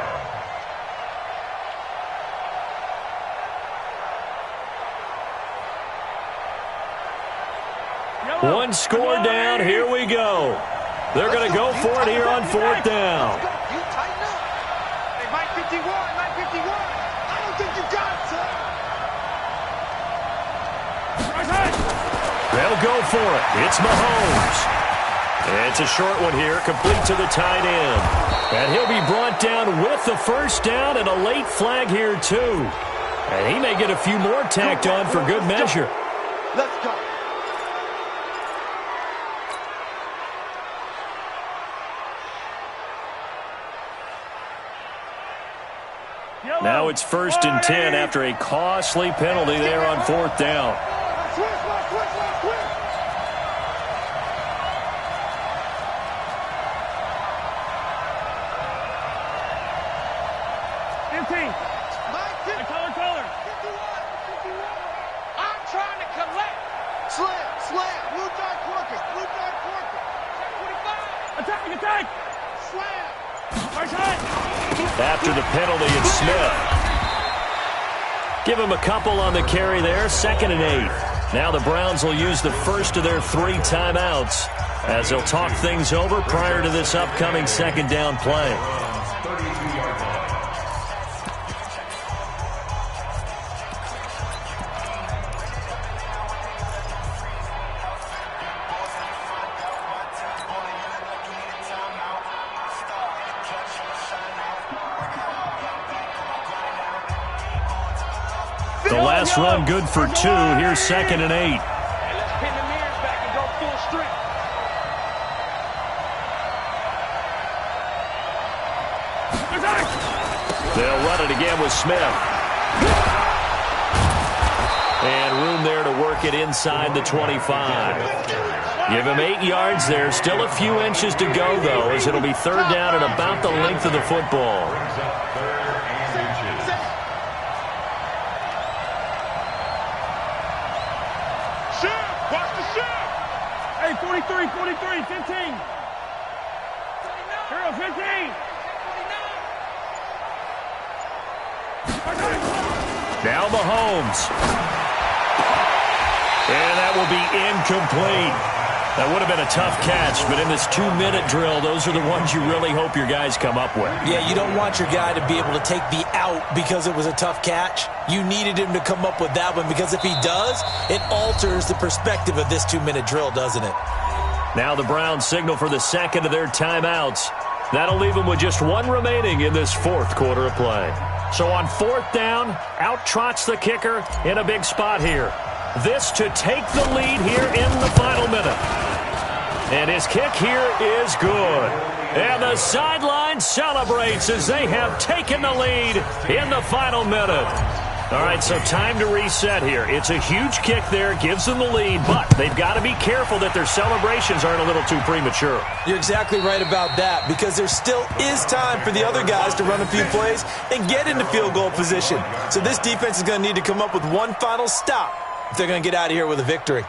One score down, here we go. They're going to go for it here on 4th down. You tighten up. Hey, Mike 51. I don't think you got it, sir. They'll go for it. It's Mahomes. It's a short one here, complete to the tight end. And he'll be brought down with the 1st down and a late flag here, too. And he may get a few more tacked on for good measure. Let's go. Now it's 1st and 10 after a costly penalty there on 4th down. Switch. 15. Mike, Color. 51. I'm trying to collect. Slam. Blue dart Corker. 25. Attack. Slam. After the penalty, it's Smith. Give him a couple on the carry there, 2nd and 8. Now the Browns will use the first of their 3 timeouts as they'll talk things over prior to this upcoming 2nd down play. 32-yard line. The last run good for 2. Here's 2nd and 8. Let's pin the mirrors back and go full strength. They'll run it again with Smith. And room there to work it inside the 25. Give him 8 yards there. Still a few inches to go, though, as it'll be 3rd down and about the length of the football. Hey, 43, 15. Hero, 15. Now Mahomes. And that will be incomplete. That would have been a tough catch, but in this 2-minute drill, those are the ones you really hope your guys come up with. Yeah, you don't want your guy to be able to take the out because it was a tough catch. You needed him to come up with that one because if he does, it alters the perspective of this 2-minute drill, doesn't it? Now the Browns signal for the 2nd of their timeouts. That'll leave them with just 1 remaining in this 4th quarter of play. So on 4th down, out trots the kicker in a big spot here. This to take the lead here in the final minute. And his kick here is good. And the sideline celebrates as they have taken the lead in the final minute. All right, so time to reset here. It's a huge kick there, gives them the lead, but they've got to be careful that their celebrations aren't a little too premature. You're exactly right about that because there still is time for the other guys to run a few plays and get into field goal position. So this defense is going to need to come up with one final stop if they're going to get out of here with a victory.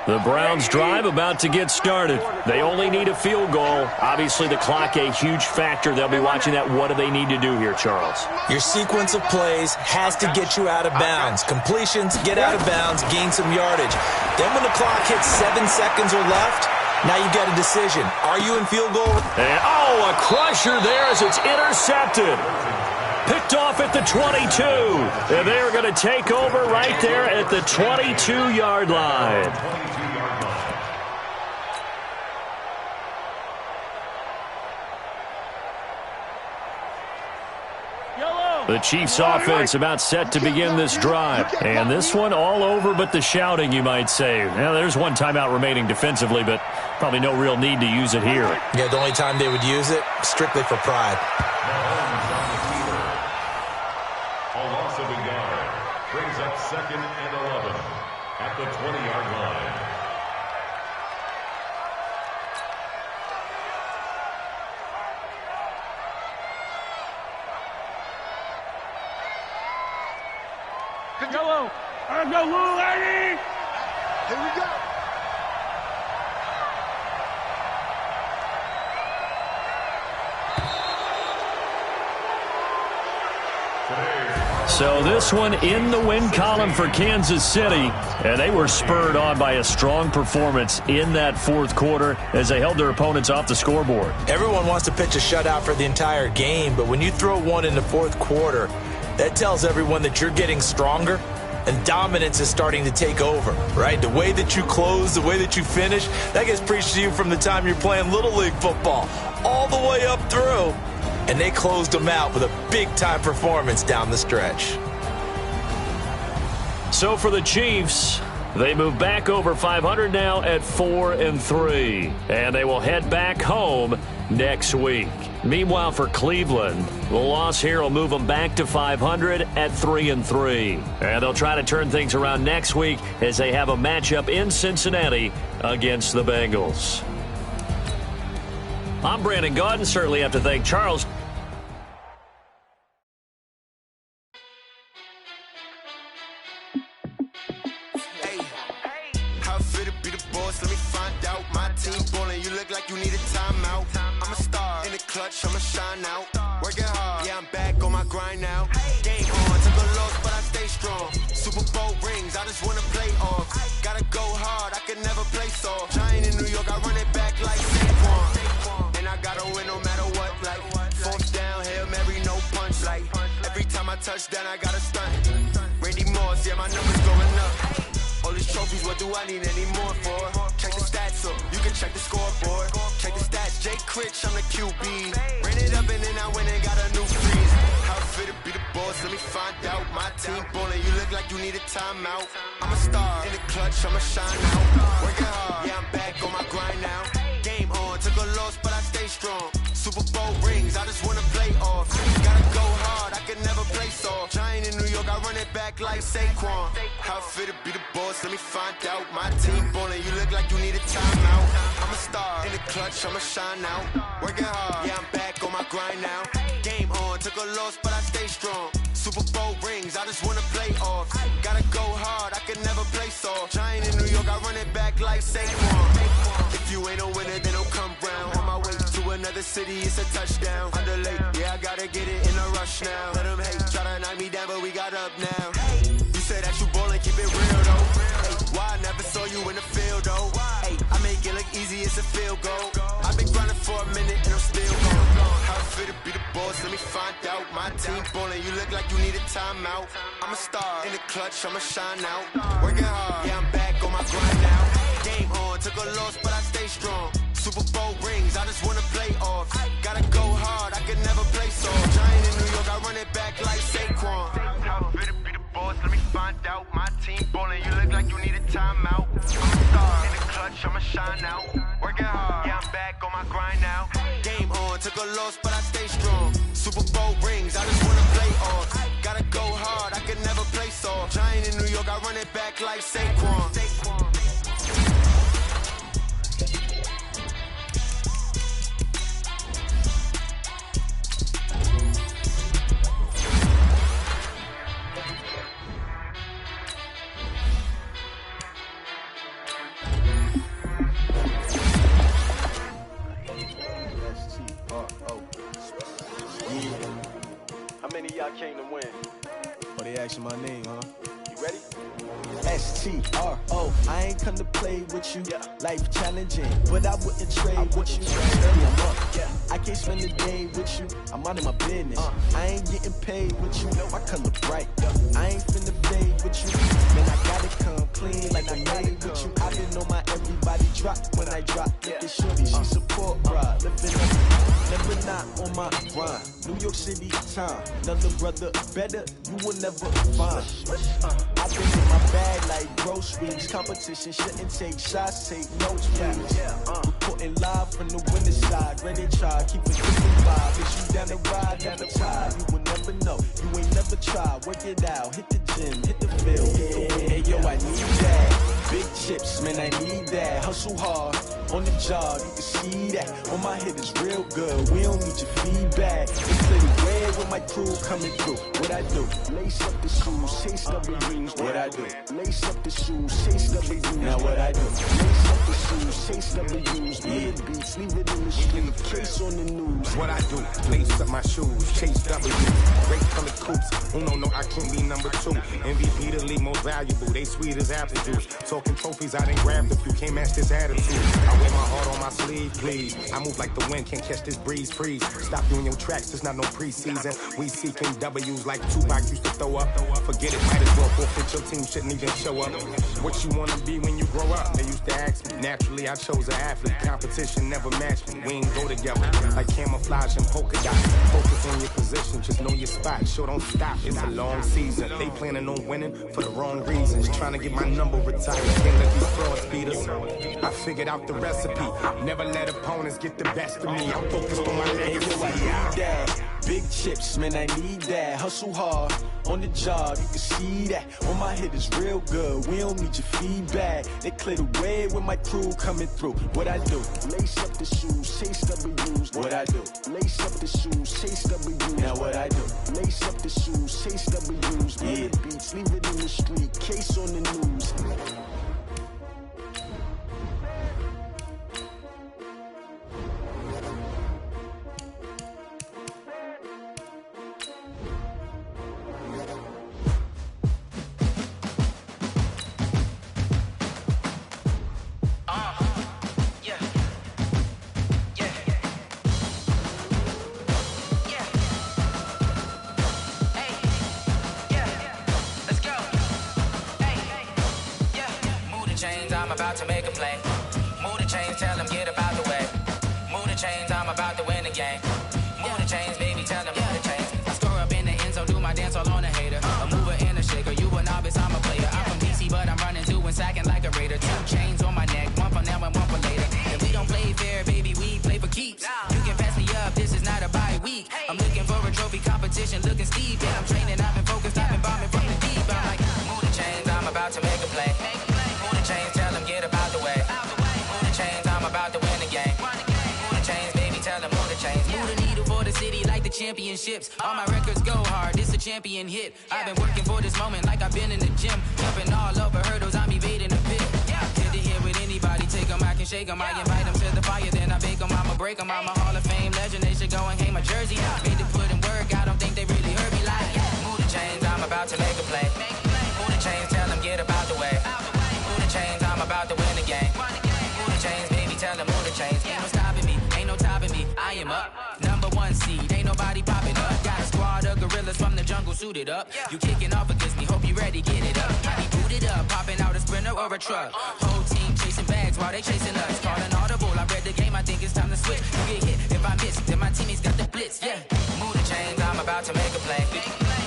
The Browns' drive about to get started. They only need a field goal. Obviously, the clock a huge factor. They'll be watching that. What do they need to do here, Charles? Your sequence of plays has to get you out of bounds. Completions, get out of bounds, gain some yardage. Then when the clock hits 7 seconds or left, now you've got a decision. Are you in field goal? And, a crusher there as it's intercepted. Picked off at the 22. And they're going to take over right there at the 22-yard line. The Chiefs' offense about set to begin this drive. And this one all over but the shouting, you might say. Now, there's one timeout remaining defensively, but probably no real need to use it here. Yeah, the only time they would use it, strictly for pride. A loss of a yard brings up 2nd and 11 at the 20-yard line. Yellow. Let's go, Lou, lady. Here we go. So this one in the win column for Kansas City, and they were spurred on by a strong performance in that fourth quarter as they held their opponents off the scoreboard. Everyone wants to pitch a shutout for the entire game, but when you throw one in the fourth quarter, that tells everyone that you're getting stronger and dominance is starting to take over, right? The way that you close, the way that you finish, that gets preached to you from the time you're playing Little League football all the way up through. And they closed them out with a big-time performance down the stretch. So for the Chiefs, they move back over 500 now at 4-3. And they will head back home next week. Meanwhile, for Cleveland, the loss here will move them back to 500 at 3-3. And they'll try to turn things around next week as they have a matchup in Cincinnati against the Bengals. I'm Brandon Gaudin. Certainly have to thank Charles. I'ma shine out, working hard, yeah, I'm back on my grind now. Game on, took a loss, but I stay strong. Super Bowl rings, I just wanna play off. Gotta go hard, I can never play soft. Giant in New York, I run it back like Saquon. And I gotta win no matter what, like fourth down, Hail Mary, no punch. Like every time I touch down, I gotta stunt. Randy Moss, yeah, my numbers going up. All these trophies, what do I need any more for? Check the stats up, you can check the scoreboard. Check the stats, Jay Critch, I'm the QB. Ran it up and then I went and got a new freeze. How fit to be the boss, let me find out. My team ballin', you look like you need a timeout. I'm a star, in the clutch, I'ma shine out. Working hard, yeah, I'm back on my grind now. Game on, took a loss, but I stay strong. Super Bowl rings, I just wanna play off. Gotta go hard, I can never play soft. Giant in New York, I run it back like Saquon. How fit to be the boss, let me find out. My team ballin', you look like you need a timeout. I'm a star, in the clutch, I'ma shine out. Working hard, yeah, I'm back on my grind now. Game on, took a loss, but I stay strong. Super Bowl rings, I just wanna play off. Gotta go hard, I can never play soft. Giant in New York, I run it back like Saquon. If you ain't a winner, then don't come round. On my way to another city, it's a touchdown. Underlay, yeah, I gotta get it in a rush now. Let them hate, try to knock me down, but we got up now. You say that you ballin', keep it real though. Hey, why I never saw you in the field though? Hey, I make it look easy, it's a field goal. I've been grinding for a minute and I'm still going. How fit to be the boss, let me find out. My team ballin', you look like you need a timeout. I'm a star, in the clutch, I'ma shine out. Working hard, yeah, I'm back on my grind now. Game on, took a loss, but I stay strong. Super Bowl rings, I just wanna play off. Gotta go hard, I can never play soft. Giant in New York, I run it back like Saquon. How fit to be the boss, let me find out. My team ballin', you look like you need a timeout. I'm a star, in the clutch, I'ma shine out. Working hard, yeah, I'm back on my grind now. Game on, took a loss, but I stay strong. Super Bowl rings, I just wanna play off. Gotta go hard, I can never play soft. Giant in New York, I run it back like Saquon. I came to win. Oh, they asking my name, huh? You ready? S-T-R-O, I ain't come to play with you. Life challenging, but I wouldn't trade with you. Early I'm up, I can't spend a day with you. I'm out of my business. I ain't getting paid with you. My color bright. I ain't finna fade with you. Man, I gotta come clean like I made with you. I been on my everybody drop when I drop. Look at shorty, she support ride. Living up, never not on my grind. New York City time, another brother better, you will never find. I've been in my bag like groceries. Competition shouldn't take shots, take notes, please. Reporting live from the winning side. Ready to try, keep it quick vibe. If you down the ride, never tired. You will never know, you ain't never tried. Work it out, hit the gym, hit the field. Hey yo, I need that. Big chips, man, I need that. Hustle hard, on the job, you can see that. On my head is real good, we don't need your feedback. It's clear the way with my crew coming through. What I do? Lace up the shoes, chase W's. What I do? Lace up the shoes, chase W's. Now what I do? Lace up the shoes, chase W's. Leave the beats, leave it in the street, case on the news. What I do? Lace up my shoes, chase W's. Great color coops, uno, no, I can't be number 2. MVP the league most valuable, they sweet as apple juice. Talking trophies, I done grabbed a few, can't match this attitude. I wear my heart on my sleeve, please. I move like the wind, can't catch this breeze, freeze. Stop doing your tracks, there's not no preseason. We seeking W's like Tupac used to throw up. Forget it, might as well forfeit, your team shouldn't even show up. What you wanna be when you grow up? They used to ask me. Naturally, I chose an athlete. Competition never matched me. We ain't go together like camouflage and polka dots. Focus on your position, just know your spot. Sure, don't stop, it's a long season. They planning on winning for the wrong reasons. Trying to get my number retired. Can't let these frauds beat us. I figured out the recipe. Never let opponents get the best of me. I'm focused on my legacy. I need that. Big chips, man, I need that. Hustle hard, on the job, you can see that. On my head is real good, we don't need your feedback. They clear the way with my crew coming through. What I do? Lace up the shoes, chase W's. What I do? Lace up the shoes, chase W's. Now what I do? Lace up the shoes, chase W's. Leave the beats, leave it in the street, case on the news. I'm about to make a play. Move the chains, tell them get up out the way. Move the chains, I'm about to win the game. Move the chains, baby, tell them move the chains. I score up in the end zone, do my dance all on a hater. A mover and a shaker, you a novice, I'm a player. I'm from DC, but I'm running two and sacking like a raider. 2 chains on my neck, one for now and one for later. And we don't play fair, baby, we play for keeps. You can pass me up, this is not a bye week. I'm looking for a trophy competition, looking steep. And I'm training, I've been focused, I've been bombing from the deep. I'm like, move the chains, I'm about to make a play. Move the chains, tell them get up out the way. Move the chains, I'm about to win the game. Move the chains, baby, tell them move the chains. Move the needle for the city like the championships. All my records go hard, this a champion hit. I've been working for this moment like I've been in the gym. Jumping all over hurdles, I'm evading the pit. Get to here with anybody, take them, I can shake them. I invite them to the fire, then I bake them, I'ma break them. I'm a Hall of Fame legend, they should go and hang my jersey. Made to put in work, I don't think they really heard me like. Move the chains, I'm about to make a play. Move the chains, tell them get up out the way. Move the chains, I'm about to win the game. Move the chains, baby, tell them move the chains. Ain't no stopping me, ain't no topping me, I am up. #1 seed, ain't nobody popping up. Got a squad of gorillas from the jungle suited up. You kicking off against me, hope you ready, get it up. Body booted up, popping out a Sprinter or a truck. Whole team chasing bags while they chasing us. Calling audible, I read the game, I think it's time to switch. You get hit, if I miss, then my teammates got the blitz, yeah. Move the chains, I'm about to make a play.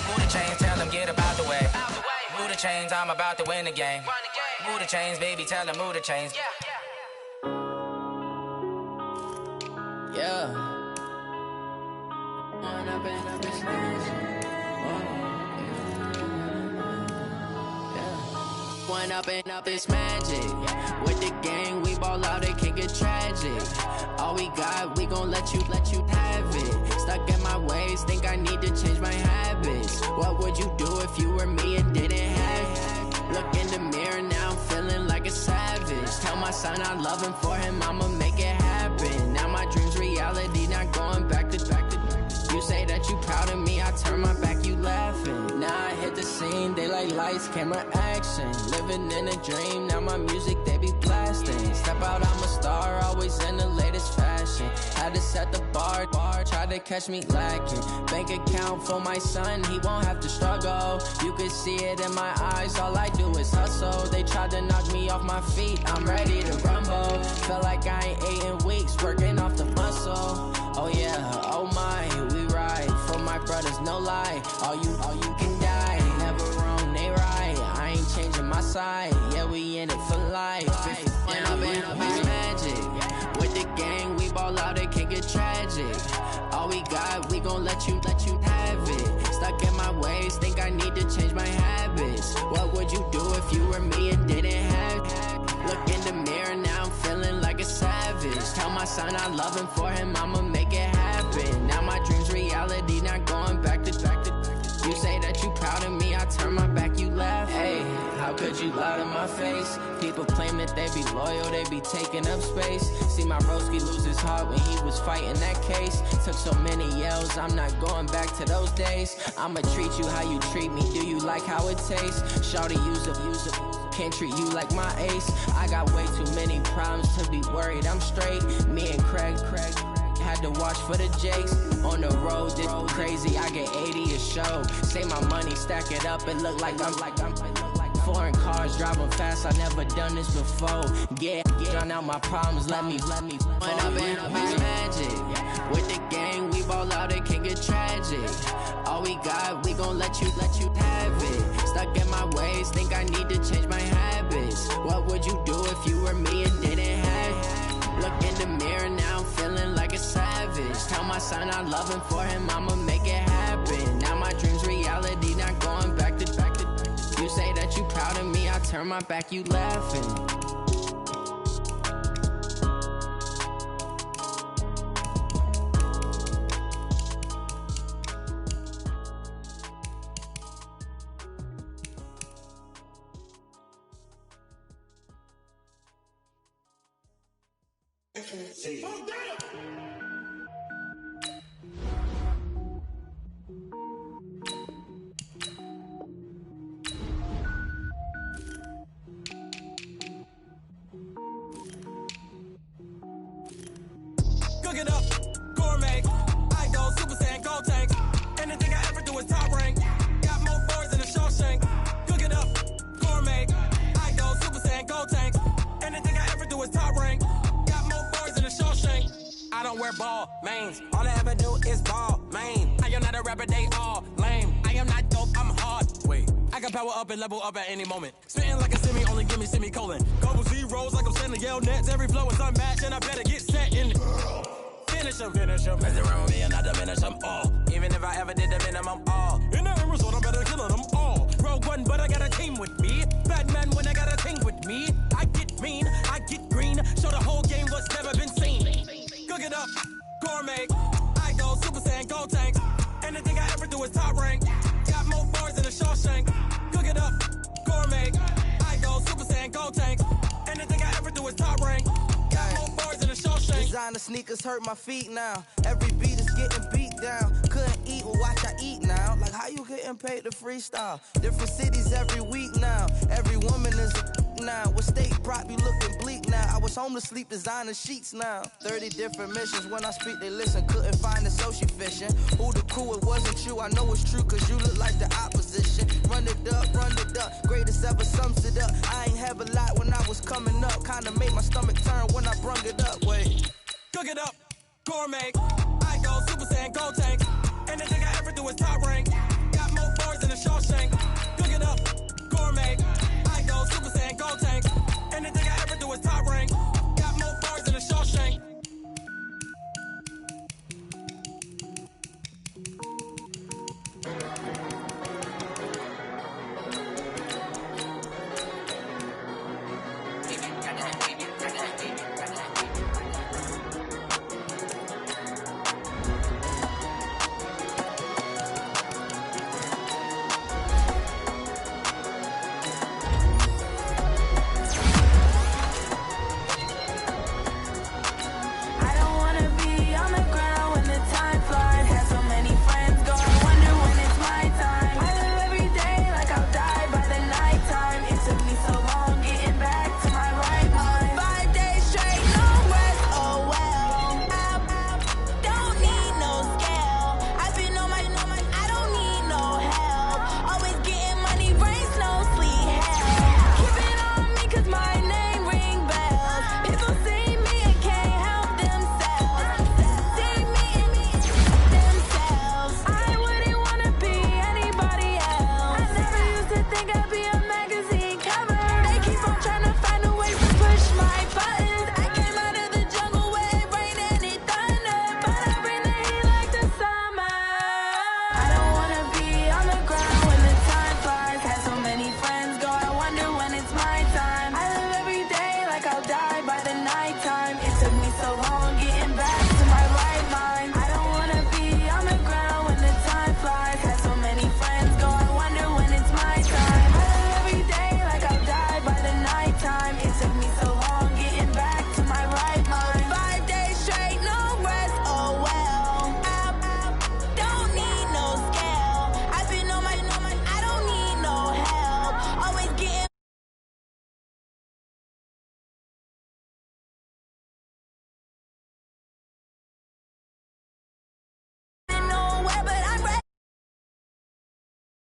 Move the chains, tell them get up out the way. Move the chains, I'm about to win the game. Move the chains, baby, tell them move the chains. Yeah. One up and up, it's magic. With the gang, we ball out, it can get tragic. All we got, we gon' let you have it. Stuck in my ways, think I need to change my habits. What would you do if you were me and didn't have it? Look in the mirror, now I'm feeling like a savage. Tell my son I love him, for him I'ma make it happen. Now my dream's reality, not going back to. You say that you proud of me, I turn my back, you lights, camera, action. Living in a dream, now my music, they be blasting. Step out, I'm a star, always in the latest fashion. Had to set the bar, try to catch me lacking. Bank account for my son, he won't have to struggle. You can see it in my eyes, all I do is hustle. They tried to knock me off my feet, I'm ready to rumble. Felt like I ain't ate in weeks, working off the muscle. Oh yeah, oh my, we ride for my brothers, no lie. All you can die, never wrong, they right. I ain't changing my side, yeah, we in it for life. When I'm in magic, with the gang, we ball out, it can get tragic. All we got, we gon' let you have it. Stuck in my ways, think I need to change my habits. What would you do if you were me and didn't have it? Look in the mirror, now I'm feeling like a savage. Tell my son I love him, for him I'ma make it happen. Now my dream's reality, not going back to. You say that you proud of me, I turn my back, you laugh. Hey, how could you lie to my face? People claim that they be loyal, they be taking up space. See my broski lose his heart when he was fighting that case. Took so many yells, I'm not going back to those days. I'ma treat you how you treat me, do you like how it tastes? Shawty, use it. Can't treat you like my ace. I got way too many problems to be worried, I'm straight. Me and Craig had to watch for the Jakes. On the road, this crazy, I get 80 a show. Say my money, stack it up, it look like I'm foreign cars, driving fast, I never done this before. Get drown out my problems, let me When I'm in magic, with the gang, we ball out, it can get tragic. All we got, we gon' let you have it. Stuck in my ways, think I need to change my habits. What would you do if you were me and didn't have it? Look in the mirror, now I'm feeling like a savage. Tell my son I love him, for him I'ma make it happen. Now my dream's reality, not going back to. You say that you proud of me, I turn my back, you laughing. Cook it up, gourmet. I go Super Saiyan, gold tank. Anything I ever do is top rank. Got more boards than a Shawshank. Cook it up, gourmet. I go Super Saiyan, gold tank. Anything I ever do is top rank. Got more boards than a Shawshank. I don't wear ball mains. All I ever do is ball main. I am not a rapper, they all lame. I am not dope, I'm hard. Wait, I can power up and level up at any moment. Spitting like a semi, only give me semicolon. Couple zeros like I'm sending yell nets. Every flow is unmatched and I better get set in it. Finish them. Mess around with me and I diminish them all. Even if I ever did the minimum all. In the end result, I'm better killing them all. Rogue one, but I got a team with me. Bad man when I got a team with me. I get mean, I get green. Show the whole game what's never been seen. Cook it up, gourmet. I go Super Saiyan, gold tank. Anything I ever do is top rank. Got more boards than a Shawshank. Cook it up, gourmet. I go Super Saiyan, gold tank. Anything I ever do is top rank. Got more boards than a Shawshank. Designer sneakers hurt my feet now. Every beat is getting beat down. Couldn't eat, well watch I eat now. Like how you getting paid to freestyle? Different cities every week now. Every woman is a now. What state prop you looking bleak now? I was home to sleep, designer sheets now. 30 different missions. When I speak they listen. Couldn't find it, so she fishing. Who the cool, it wasn't you. I know it's true cause you look like the opposition. Run it up. Greatest ever sums it up. I ain't have a lot when I was coming up. Kinda made my stomach turn when I brung it up. Wait. Cook it up, gourmet. I go Super Saiyan, gold tank. Anything I ever do is top rank. Got more boards than a Shawshank.